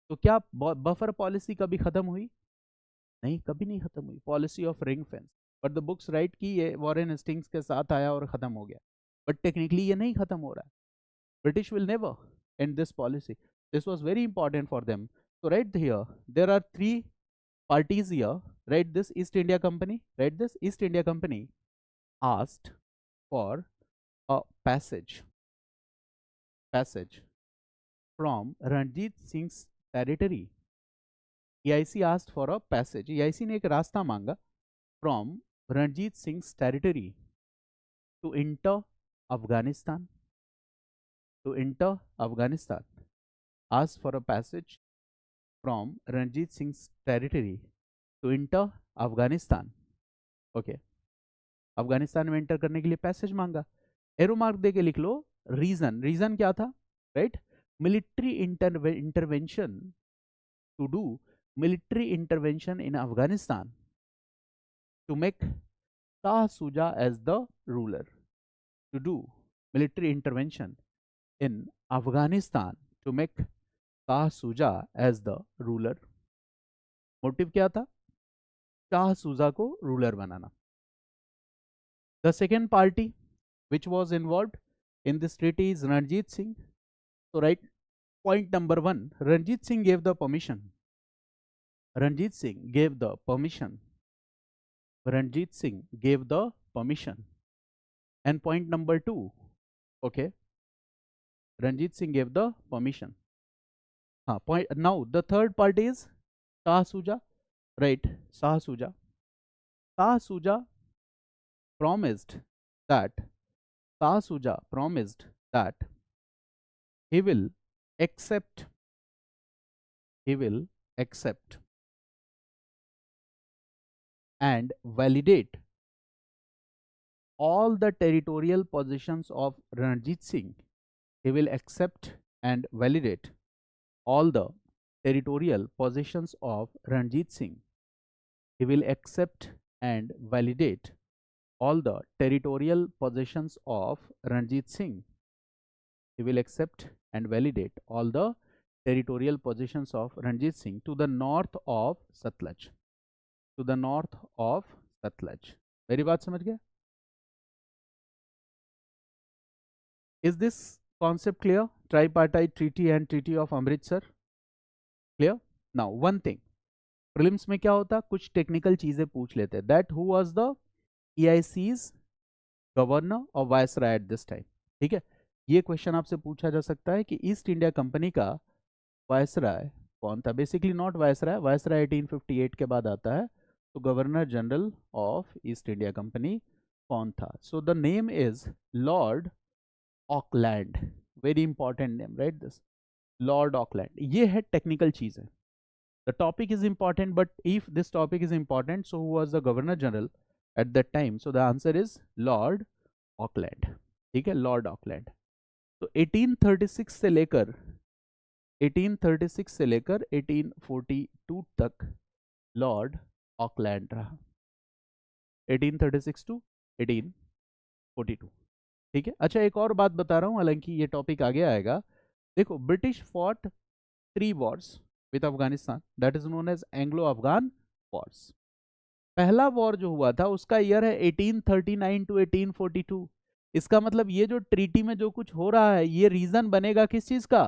तो क्या बफर पॉलिसी कभी खत्म हुई? नहीं, कभी नहीं खत्म हुई. Policy of ring fence. But the books right की ये वॉरेन हेस्टिंग्स के साथ आया और खत्म हो गया. बट टेक्निकली ये नहीं खत्म हो रहा है. British will never and this policy. This was very important for them. So right here there are 3 parties here. Write this East India Company. Write this East India Company asked for a passage from Ranjit Singh's territory. EIC asked for a passage. EIC ने एक रास्ता मांगा from Ranjit Singh's territory to enter Afghanistan. To enter Afghanistan. Asked for a passage from Ranjit Singh's territory to enter Afghanistan. Okay. Afghanistan में enter करने के लिए passage मांगा. Arrow mark दे के लिख लो. रीजन, रीजन क्या था? Right, military intervention, to do military intervention in Afghanistan to make Shah Suja as the ruler. To do military intervention in Afghanistan to make Shah Suja as the ruler. Motive क्या था? शाह सुजा को रूलर बनाना. The second party which was involved in this treaty is Ranjit Singh. So right, point number one, Ranjit Singh gave the permission. Ranjit Singh gave the permission. Ranjit Singh gave the permission. And point number two, okay, Ranjit Singh gave the permission. Point now the third party is Shah Suja, right? Shah Suja. Shah Suja promised that Shah Suja promised that he will accept he will accept and validate all the territorial possessions of Ranjit Singh. He will accept and validate all the territorial possessions of Ranjit Singh. He will accept and validate all the territorial possessions of Ranjit Singh. He will accept and validate all the territorial possessions of Ranjit Singh to the north of Satluj. To the north of Satluj. मेरी बात समझ गया? Is this concept clear? Tripartite treaty and Treaty of Amritsar. Clear? Now one thing. Prelims में क्या होता? कुछ technical चीजें पूछ लेते हैं. That who was the EIC's governor और वायसराय एट दिस टाइम. ठीक है, ये क्वेश्चन आपसे पूछा जा सकता है कि ईस्ट इंडिया कंपनी का वायसराय कौन था. बेसिकली नॉट वायसराय, वायसराय 1858 के बाद आता है, तो governor general of east India company कौन था. So the name is Lord Auckland. Very important name, right this, Lord Auckland. ये है टेक्निकल चीज है. The topic is important, but if this topic is important, so who was the governor general at that time? So the answer is Lord Auckland. ठीक है, Lord Auckland. तो 1836 से लेकर 1842 तक लॉर्ड ऑकलैंड रहा. 1836 टू 1842. ठीक है. अच्छा, एक और बात बता रहा हूं, हालांकि ये टॉपिक आगे आएगा. देखो, British fought 3 wars with Afghanistan, that is known as Anglo Afghan wars. पहला वॉर जो हुआ था उसका ईयर है 1839 टू 1842. इसका मतलब ये जो ट्रीटी में जो कुछ हो रहा है, ये रीजन बनेगा किस चीज का?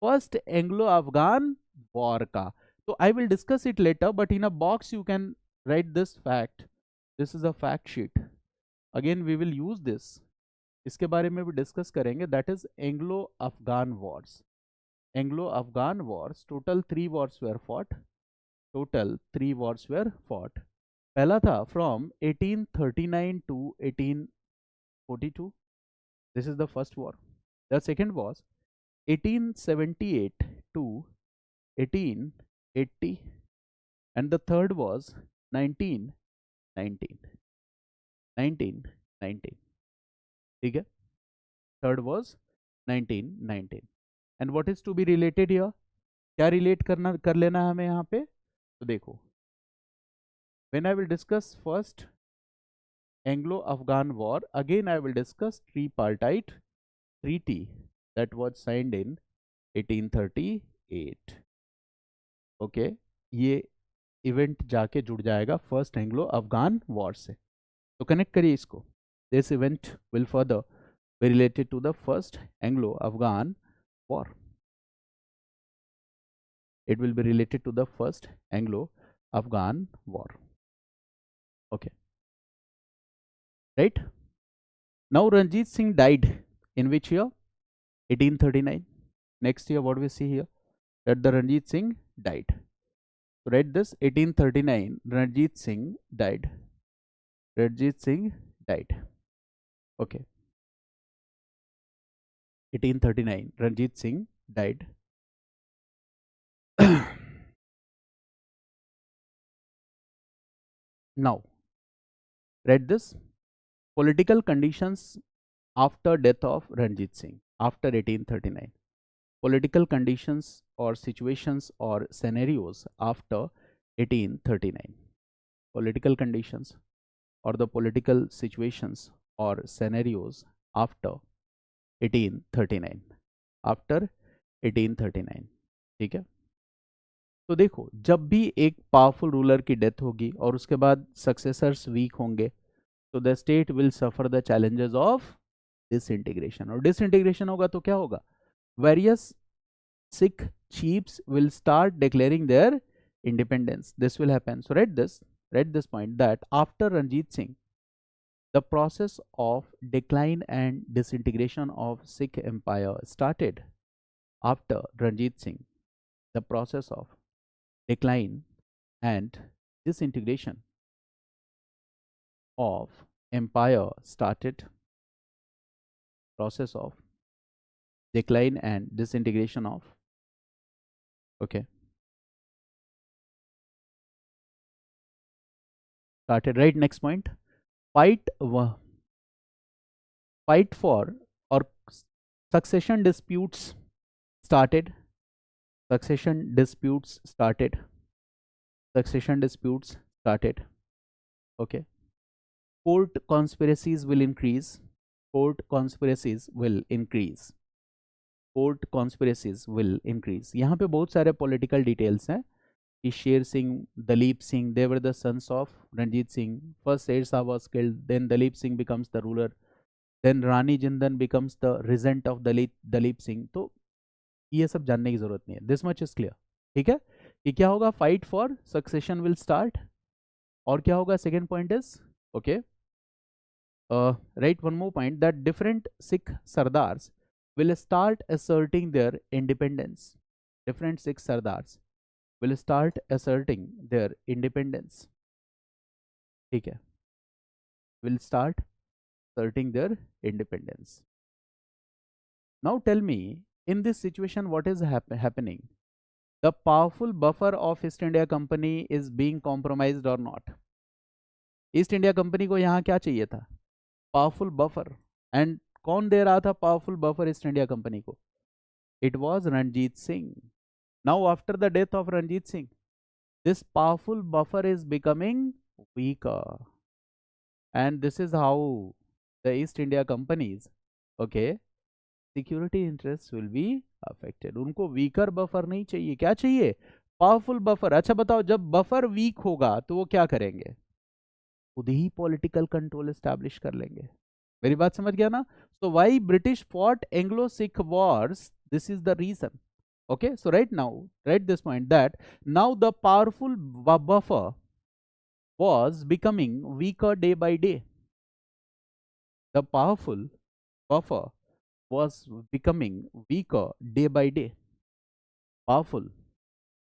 फर्स्ट एंग्लो अफगान वॉर का. तो I will discuss it later, but in a box you can write this fact. This is a fact sheet. Again we will use this. इसके बारे में भी डिस्कस करेंगे. That is Anglo Afghan wars. Anglo Afghan wars, total 3 wars were fought. Total 3 wars were fought. पहला था from 1839 to 1842. This is the first war. The second was 1878 to 1880, and the third was 1919. 1919. ठीक है, third was 1919. And what is to be related here? क्या relate कर लेना है हमें यहाँ पे? तो देखो, when I will discuss first Anglo-Afghan War, again I will discuss tripartite treaty that was signed in 1838. Okay, ये इवेंट जाके जुड़ जाएगा फर्स्ट एंग्लो अफगान वॉर से. तो कनेक्ट करिए इसको. This event will further be related to the first Anglo Afghan war. It will be related to the first Anglo-Afghan war. Okay, right? Now Ranjit Singh died in which year? 1839. Next year, what we see here? That the Ranjit Singh died. So write this, 1839, Ranjit Singh died. Ranjit Singh died. Okay. 1839, Ranjit Singh died. Now, read this. Political conditions after death of Ranjit Singh after 1839. Political conditions or situations or scenarios after 1839. Political conditions or the political situations or scenarios after 1839. After 1839. ठीक है. तो देखो, जब भी एक powerful ruler की death होगी और उसके बाद सक्सेसर्स वीक होंगे, so the state will suffer the challenges of disintegration. और disintegration होगा तो क्या होगा? Various Sikh chiefs will start declaring their independence. This will happen. So write this point, that after Ranjit Singh, the process of decline and disintegration of Sikh Empire started. After Ranjit Singh, the process of decline and disintegration of empire started. Process of decline and disintegration of, okay, started. Right, next point, fight for or succession disputes started. Succession disputes started. Succession disputes started. Okay. Court conspiracies will increase. Court conspiracies will increase. Court conspiracies will increase. यहाँ पे बहुत सारे political details हैं कि Sher Singh, Dalip Singh, they were the sons of Ranjit Singh. First Sher Shah was killed, then Dalip Singh becomes the ruler, then Rani Jindan becomes the regent of Dalip Singh. तो ये सब जानने की जरूरत नहीं है. This much is clear. ठीक है कि क्या होगा? Fight for succession will start. और क्या होगा? Second point is, okay, right, one more point, that different Sikh Sardars will start asserting their independence. Different Sikh Sardars will start asserting their independence. ठीक है, will start asserting their independence. Now tell me, in this situation, what is happening? The powerful buffer of East India Company is being compromised or not? East India Company को यहाँ क्या चाहिए था? Powerful buffer. And कौन दे रहा था powerful buffer East India Company को? It was Ranjit Singh. Now after the death of Ranjit Singh, this powerful buffer is becoming weaker. And this is how the East India Companies, okay, security interests will be affected. उनको weaker buffer नहीं चाहिए. क्या चाहिए? Powerful buffer. अच्छा बताओ, जब buffer weak होगा तो वो क्या करेंगे? खुद ही पॉलिटिकल कंट्रोल एस्टैब्लिश कर लेंगे. मेरी बात समझ गया ना? So why British fought Anglo Sikh wars? This is the reason. Okay, so right now, write this point, that now the powerful buffer was becoming weaker day by day. The powerful buffer was becoming weaker day by day. Powerful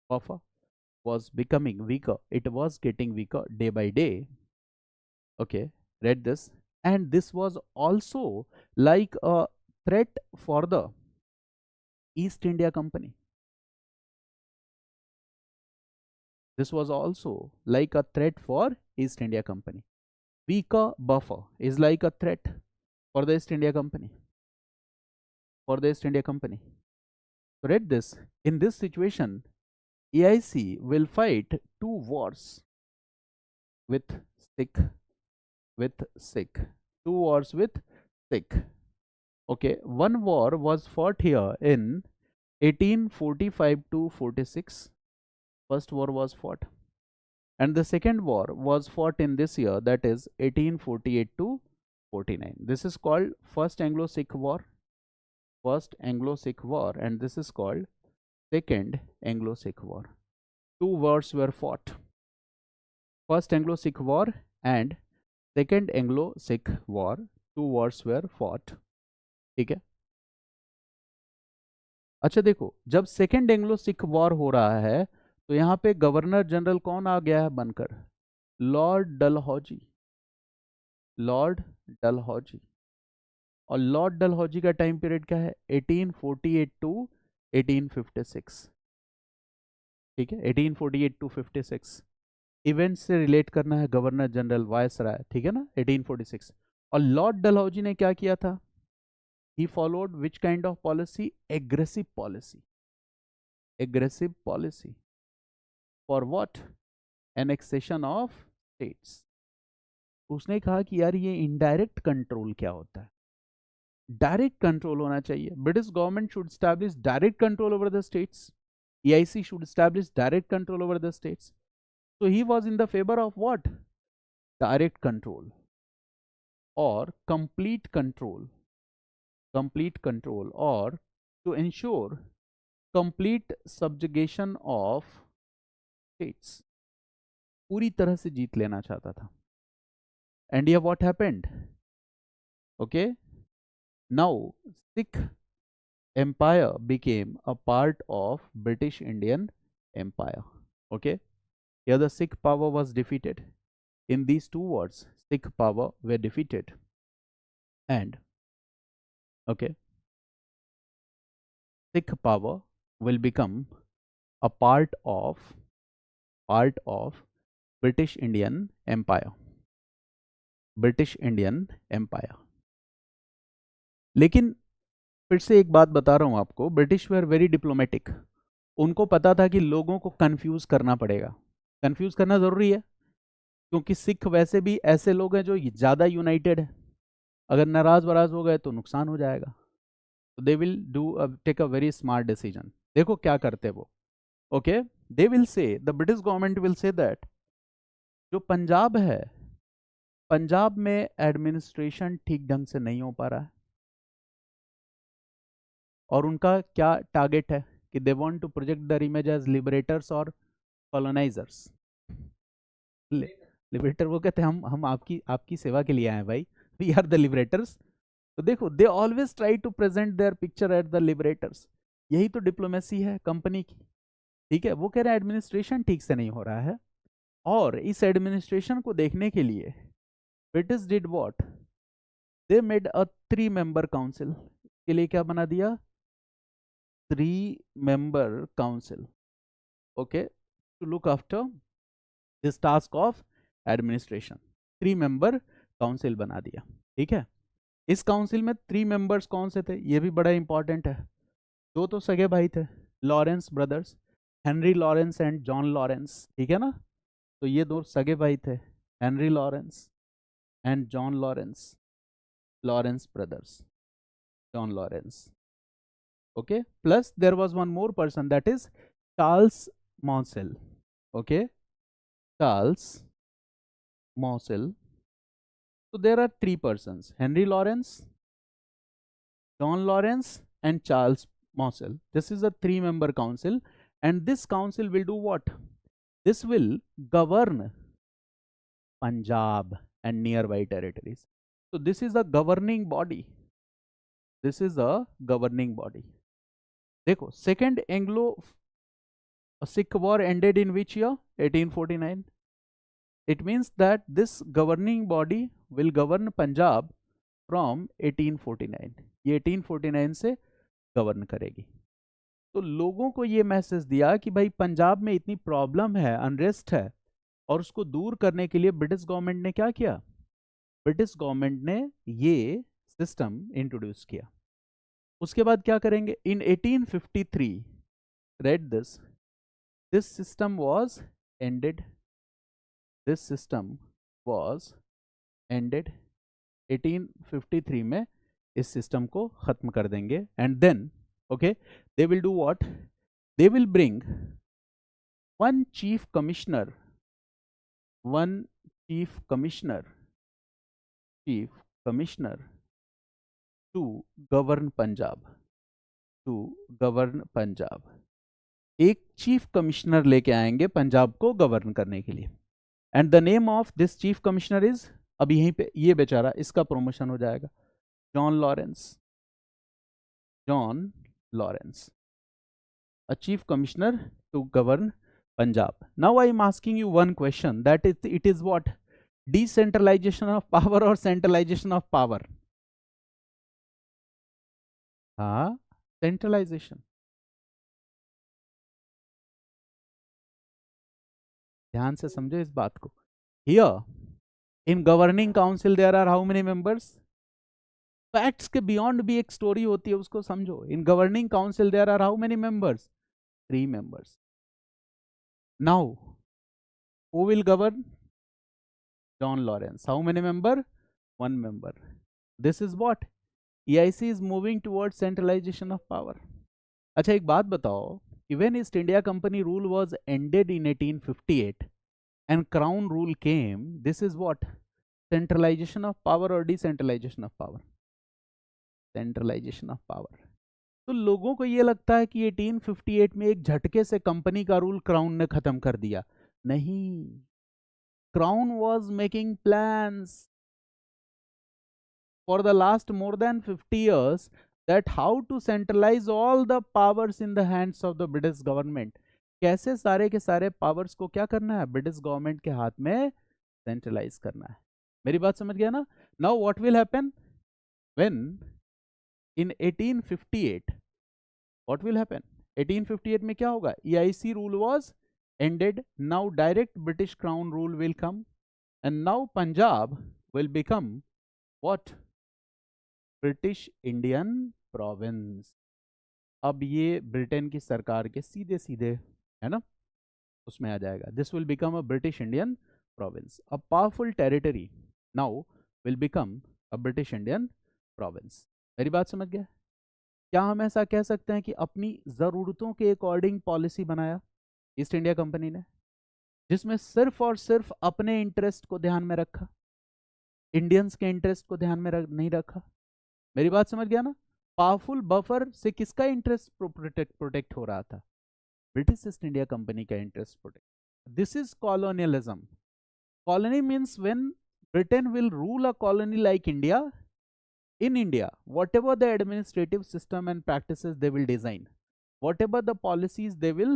buffer was becoming weaker. It was getting weaker day by day. Okay, read this. And this was also like a threat for the East India Company. This was also like a threat for East India Company. Weaker buffer is like a threat for the East India Company. For the East India Company. So read this. In this situation, EIC will fight two wars with Sikh. Two wars with Sikh. Okay, one war was fought here in 1845 to 46. First war was fought, and the second war was fought in this year, that is 1848 to 49. This is called First Anglo-Sikh War. First Anglo-Sikh War, and this is called Second Anglo-Sikh War. Two wars were fought. First Anglo-Sikh War and Second Anglo-Sikh War. Two wars were fought. ठीक है. अच्छा देखो, जब second Anglo Sikh war हो रहा है तो यहाँ पे गवर्नर जनरल कौन आ गया है बनकर? लॉर्ड डलहौजी. लॉर्ड डलहौजी. और लॉर्ड डलहौजी का टाइम पीरियड क्या है? 1848 टू 1856. ठीक है, 1848 टू 56. इवेंट से रिलेट करना है गवर्नर जनरल वायसराय. ठीक है ना? 1846. और लॉर्ड डलहौजी ने क्या किया था? He followed which kind of policy? Aggressive policy. Aggressive policy. For what? Annexation of states. उसने कहा कि यार ये इनडायरेक्ट कंट्रोल क्या होता है? डायरेक्ट कंट्रोल होना चाहिए. British government should establish direct control over the states. EIC should establish direct control over the states. So he was in the favor of what? Direct control. or complete control or to ensure complete subjugation of states, पूरी तरह से जीत लेना चाहता था. And yeah, what happened? Okay, now Sikh Empire became a part of British Indian Empire. Okay, here the Sikh power was defeated. In these two words, Sikh power were defeated, and okay, Sikh power will become a part of British Indian Empire. British Indian Empire. लेकिन फिर से एक बात बता रहा हूं आपको, British were very diplomatic. उनको पता था कि लोगों को कंफ्यूज करना पड़ेगा. कंफ्यूज करना जरूरी है क्योंकि सिख वैसे भी ऐसे लोग हैं जो ज्यादा यूनाइटेड है. अगर नाराज वराज हो गए तो नुकसान हो जाएगा. तो they will take a very smart decision. देखो क्या करते वो. Okay, they will say, the British government will say that जो पंजाब है, पंजाब में एडमिनिस्ट्रेशन ठीक ढंग से नहीं हो पा रहा है. और उनका क्या टारगेट है कि they want to project the image as liberators और कॉलोनाइजर्स. लिबरेटर वो कहते हैं हम आपकी आपकी सेवा के लिए आए हैं भाई, वी आर द लिबरेटर्स. तो देखो, they always try to present their picture at the liberators. यही तो डिप्लोमेसी है कंपनी की. ठीक है, वो कह रहे हैं एडमिनिस्ट्रेशन ठीक से नहीं हो रहा है, और इस एडमिनिस्ट्रेशन को देखने के लिए British did what, they made a 3 member council. के लिए क्या बना दिया? 3 member council. Okay, to look after this task of administration. 3 member council बना दिया. ठीक है, इस काउंसिल में 3 members कौन से थे, ये भी बड़ा इंपॉर्टेंट है. 2 तो सगे भाई थे, Lawrence brothers, Henry Lawrence and John Lawrence. ठीक है ना, तो ये 2 सगे भाई थे, Henry Lawrence and John Lawrence, Lawrence brothers, John Lawrence. Okay, plus there was one more person, that is Charles Maunsell. Okay, Charles Maunsell. So there are 3 persons, Henry Lawrence, John Lawrence and Charles Maunsell. This is a 3 member council, and this council will do what? This will govern Punjab and nearby territories. So this is the governing body. This is a governing body. देखो, second Anglo Sikh war ended in which year? 1849. It means that this governing body will govern Punjab from 1849. ये 1849 से govern करेगी. तो लोगों को ये message दिया कि भाई पंजाब में इतनी प्रॉब्लम है, अनरेस्ट है, और उसको दूर करने के लिए ब्रिटिश गवर्नमेंट ने क्या किया? ब्रिटिश गवर्नमेंट ने ये सिस्टम इंट्रोड्यूस किया. उसके बाद क्या करेंगे? इन 1853, read this system was ended. This system was ended. 1853 में इस सिस्टम को खत्म कर देंगे. And then okay, they will do what? They will bring one chief commissioner to govern Punjab. एक चीफ कमिश्नर लेके आएंगे पंजाब को गवर्न करने के लिए. And the name of this chief commissioner is, अब यहीं पे ये बेचारा, इसका प्रमोशन हो जाएगा, John Lawrence, a chief commissioner to govern Punjab. Now I am asking you one question, that is it is what? Decentralisation of power और centralisation of power? हाँ, सेंट्रलाइजेशन. ध्यान से समझो इस बात को. Here in governing council there are how many members? Facts के beyond भी एक स्टोरी होती है, उसको समझो. In governing council there are how many members? 3 members. Now who will govern? John Lawrence. How many member? 1 member. This is what? EIC is moving towards centralization of power. अच्छा, एक बात बताओ, when East India Company rule was ended in 1858 and Crown rule came, this is what? Centralisation of power और decentralisation of power? Centralisation of power. तो लोगों को ये लगता है कि 1858 में एक झटके से कंपनी का रूल क्राउन ने खत्म कर दिया। नहीं, crown was making plans for the last more than 50 years that how to centralize all the powers in the hands of the British government। कैसे सारे के सारे पावर्स को क्या करना है, ब्रिटिश गवर्नमेंट के हाथ में सेंट्रलाइज करना है। मेरी बात समझ गया ना? Now what will happen when in 1858, what will happen 1858 में क्या होगा? EIC rule was ended, now direct British crown rule will come, and now Punjab will become what? British Indian province. अब ये ब्रिटेन की सरकार के सीधे सीधे, है ना, उसमें आ जाएगा। This will become a British Indian province. A powerful territory now will become a British Indian province. मेरी बात समझ गया? क्या हम ऐसा कह सकते हैं कि अपनी ज़रूरतों के अकॉर्डिंग पॉलिसी बनाया ईस्ट इंडिया कंपनी ने, जिसमें सिर्फ और सिर्फ अपने इंटरेस्ट को ध्यान में रखा, इंडियंस के इंटरेस्ट को ध्यान में नहीं रखा? मेरी बात समझ गया ना? पावरफुल बफर से किसका इंटरेस्ट प्रोटेक्ट हो रहा था? ब्रिटिश ईस्ट इंडिया कंपनी का interest protect. This is colonialism. Colony means when Britain will rule a colony like India, in India, whatever the administrative system and practices they will design, whatever the policies they will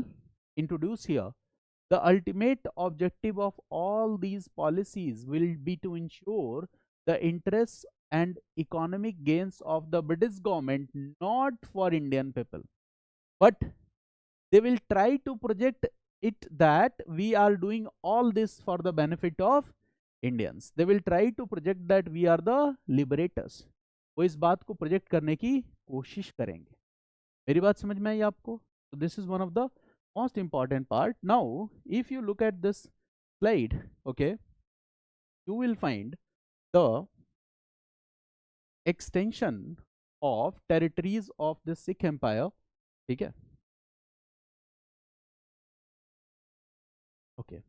introduce here, the ultimate objective of all these policies will be to ensure the interests and economic gains of the British government, not for Indian people, but they will try to project it that we are doing all this for the benefit of Indians. They will try to project that we are the liberators. वो इस बात को project करने की कोशिश करेंगे। मेरी बात समझ में आई आपको? तो this is one of the most important part. Now if you look at this slide, okay, you will find the extension of territories of the Sikh empire. ठीक है, okay.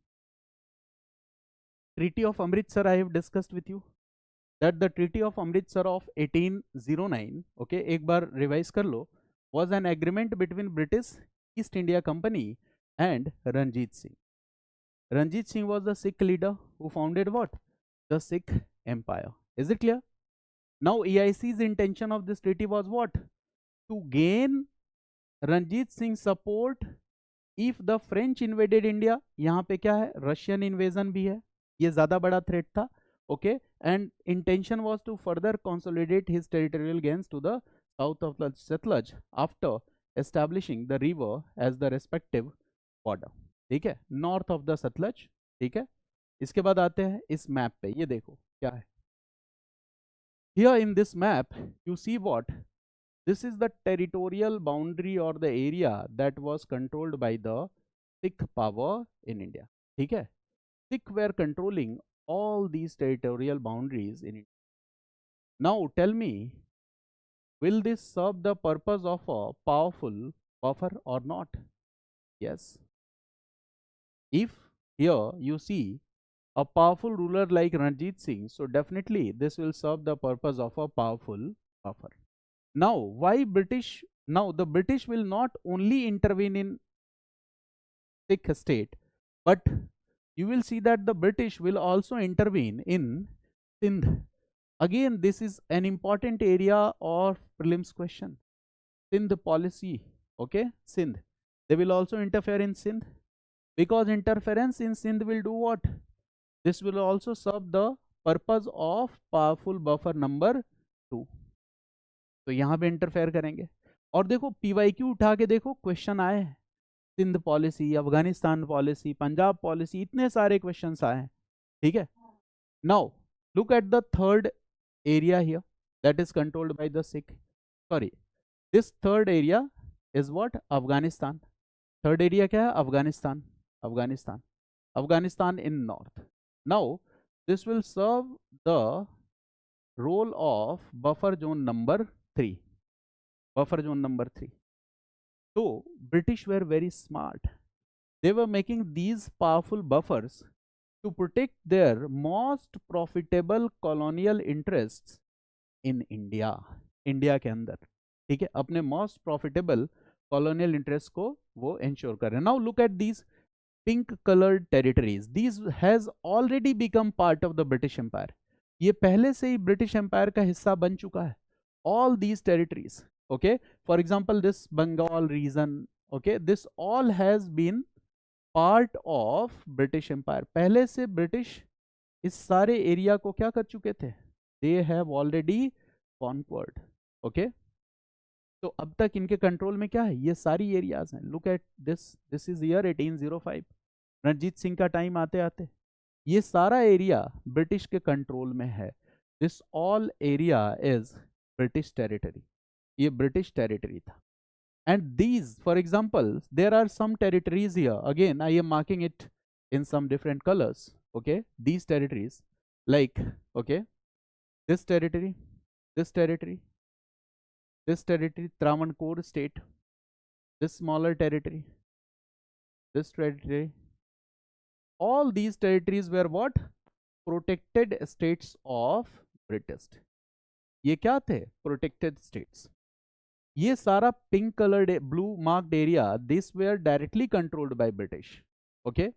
Treaty of Amritsar I have discussed with you that the Treaty of Amritsar of 1809, okay, एक बार revise कर लो, was an agreement between British East India Company and Ranjit Singh. Ranjit Singh was the Sikh leader who founded what? The Sikh Empire. Is it clear? Now EIC's intention of this treaty was what? To gain Ranjit Singh's support if the French invaded India. यहाँ पे क्या है? Russian invasion भी है, ये ज्यादा बड़ा threat था। Okay, and intention was to further consolidate his territorial gains to the south of the Satluj after establishing the river as the respective border। ठीक है, नॉर्थ ऑफ द सतलज। ठीक है, इसके बाद आते हैं इस मैप पे, ये देखो क्या है। Here in this map you see what? This is the territorial boundary or the area that was controlled by the Sikh power in India। ठीक है, Sikh were controlling all these territorial boundaries in it। Now tell me, will this serve the purpose of a powerful buffer or not? Yes. If here you see a powerful ruler like Ranjit Singh, so definitely this will serve the purpose of a powerful buffer। Now why British? Now the British will not only intervene in Sikh state, but you will see that the British will also intervene in Sindh। Again, this is an important area of prelims question. Sindh policy, okay, Sindh. They will also interfere in Sindh, because interference in Sindh will do what? This will also serve the purpose of powerful buffer number 2। तो यहाँ पे interfere करेंगे। और देखो PYQ उठा के देखो, question आए हैं, Sindh policy, Afghanistan policy, Punjab policy, इतने सारे क्वेश्चंस आए हैं। ठीक है, now look at the third area here that is controlled by the Sikh, sorry, this third area is what? Afghanistan। third area क्या है? Afghanistan। Afghanistan, Afghanistan in north। now this will serve the role of buffer zone number 3। buffer zone number 3। so British were very smart, they were making these powerful buffers to protect their most profitable colonial interests in India. India के अंदर, ठीक है, अपने most profitable colonial interest को वो ensure कर रहे हैं. Now look at these pink colored territories. These has already become part of the British Empire. ये पहले से ही ब्रिटिश एम्पायर का हिस्सा बन चुका है. All these territories, okay, for example this Bengal region, okay, this all has been part of British Empire. पहले से ब्रिटिश इस सारे एरिया को क्या कर चुके थे? They have already conquered, okay. तो अब तक इनके कंट्रोल में क्या है? ये सारी एरियाज हैं. Look at this is year 1805, Ranjit Singh का टाइम आते आते ये सारा एरिया ब्रिटिश के कंट्रोल में है. This all area is British territory. ये ब्रिटिश टेरिटरी था. And these, for example, there are some territories here. Again I am marking it in some different colors, okay. These territories, like, okay, this territory, this territory, this territory, Travancore state, this smaller territory, this territory, all these territories were what? Protected states of British. ये क्या थे? Protected states. ये सारा pink colored blue marked area, these were directly controlled by British, okay.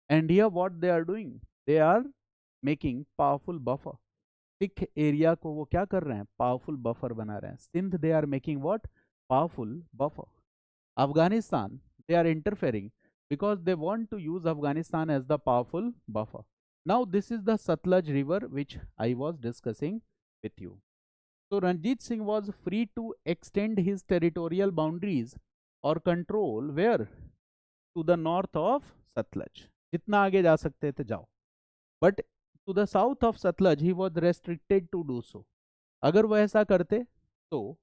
And here what they are doing? They are making powerful buffer. Sikh area को वो क्या कर रहे हैं? पावरफुल बफर बना रहे हैं. Sindh they are making what? Powerful buffer. Afghanistan they are interfering because they want to use Afghanistan as the powerful buffer. Now this is the Satluj river which I was discussing with you. So Ranjit Singh was free to extend his territorial boundaries or control where? To the north of Satluj. जितना आगे जा सकते थे जाओ. But to the south of Satluj he was restricted to do so. अगर वो ऐसा करते तो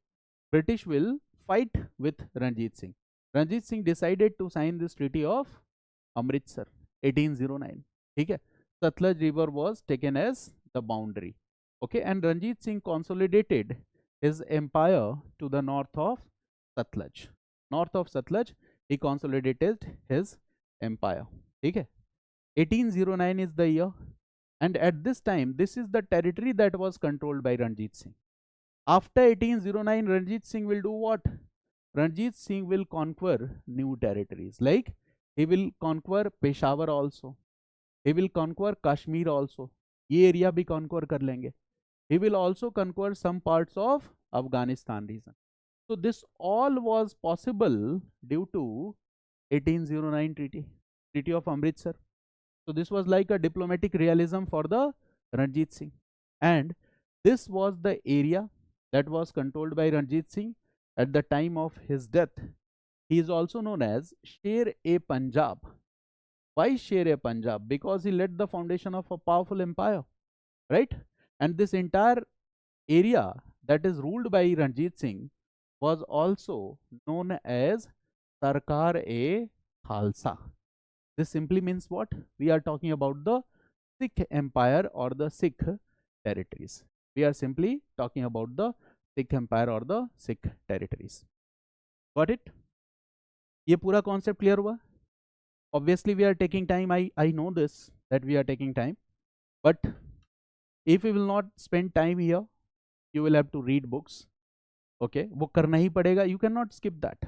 British will fight with Ranjit Singh. Ranjit Singh decided to sign this treaty of Amritsar 1809. ठीक है. Satluj river was taken as the boundary, okay, and Ranjit Singh consolidated his empire to the north of Satluj. North of Satluj he consolidated his empire. ठीक है. 1809 is the year, and at this time this is the territory that was controlled by Ranjit Singh. After 1809 Ranjit Singh will do what? Ranjit Singh will conquer new territories, like he will conquer Peshawar also, he will conquer Kashmir also. ये area भी conquer कर लेंगे. He will also conquer some parts of Afghanistan region. So this all was possible due to 1809 treaty of Amritsar. So this was like a diplomatic realism for the Ranjit Singh, and this was the area that was controlled by Ranjit Singh at the time of his death. He is also known as Sher-e-Punjab. Why Sher-e-Punjab? Because he laid the foundation of a powerful empire, right? And this entire area that is ruled by Ranjit Singh was also known as Sarkar-e-Khalsa. This simply means what? We are talking about the Sikh Empire or the Sikh territories. We are simply talking about the Sikh Empire or the Sikh territories. Got it? ये पूरा concept clear हुआ? Obviously we are taking time. I know this, that we are taking time, but if we will not spend time here, you will have to read books. Okay, वो करना ही पड़ेगा. You cannot skip that.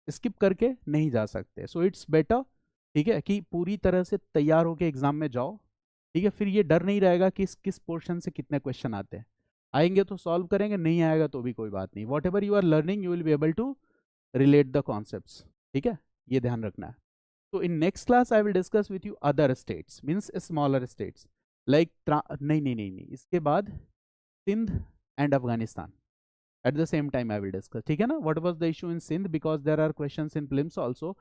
skip करके नहीं जा सकते. So it's better, ठीक है, कि पूरी तरह से तैयार होकर एग्जाम में जाओ. ठीक है, फिर ये डर नहीं रहेगा कि किस पोर्शन से कितने क्वेश्चन आते हैं. आएंगे तो सॉल्व करेंगे, नहीं आएगा तो भी कोई बात नहीं. Whatever you are learning you will be able to relate the concepts. ठीक है, ये ध्यान रखना है. तो in next class I will discuss with you other states, means smaller states like नहीं, इसके बाद Sindh and Afghanistan at the same time I will discuss. ठीक है ना? What was the issue in Sindh? Because there are questions in prelims also.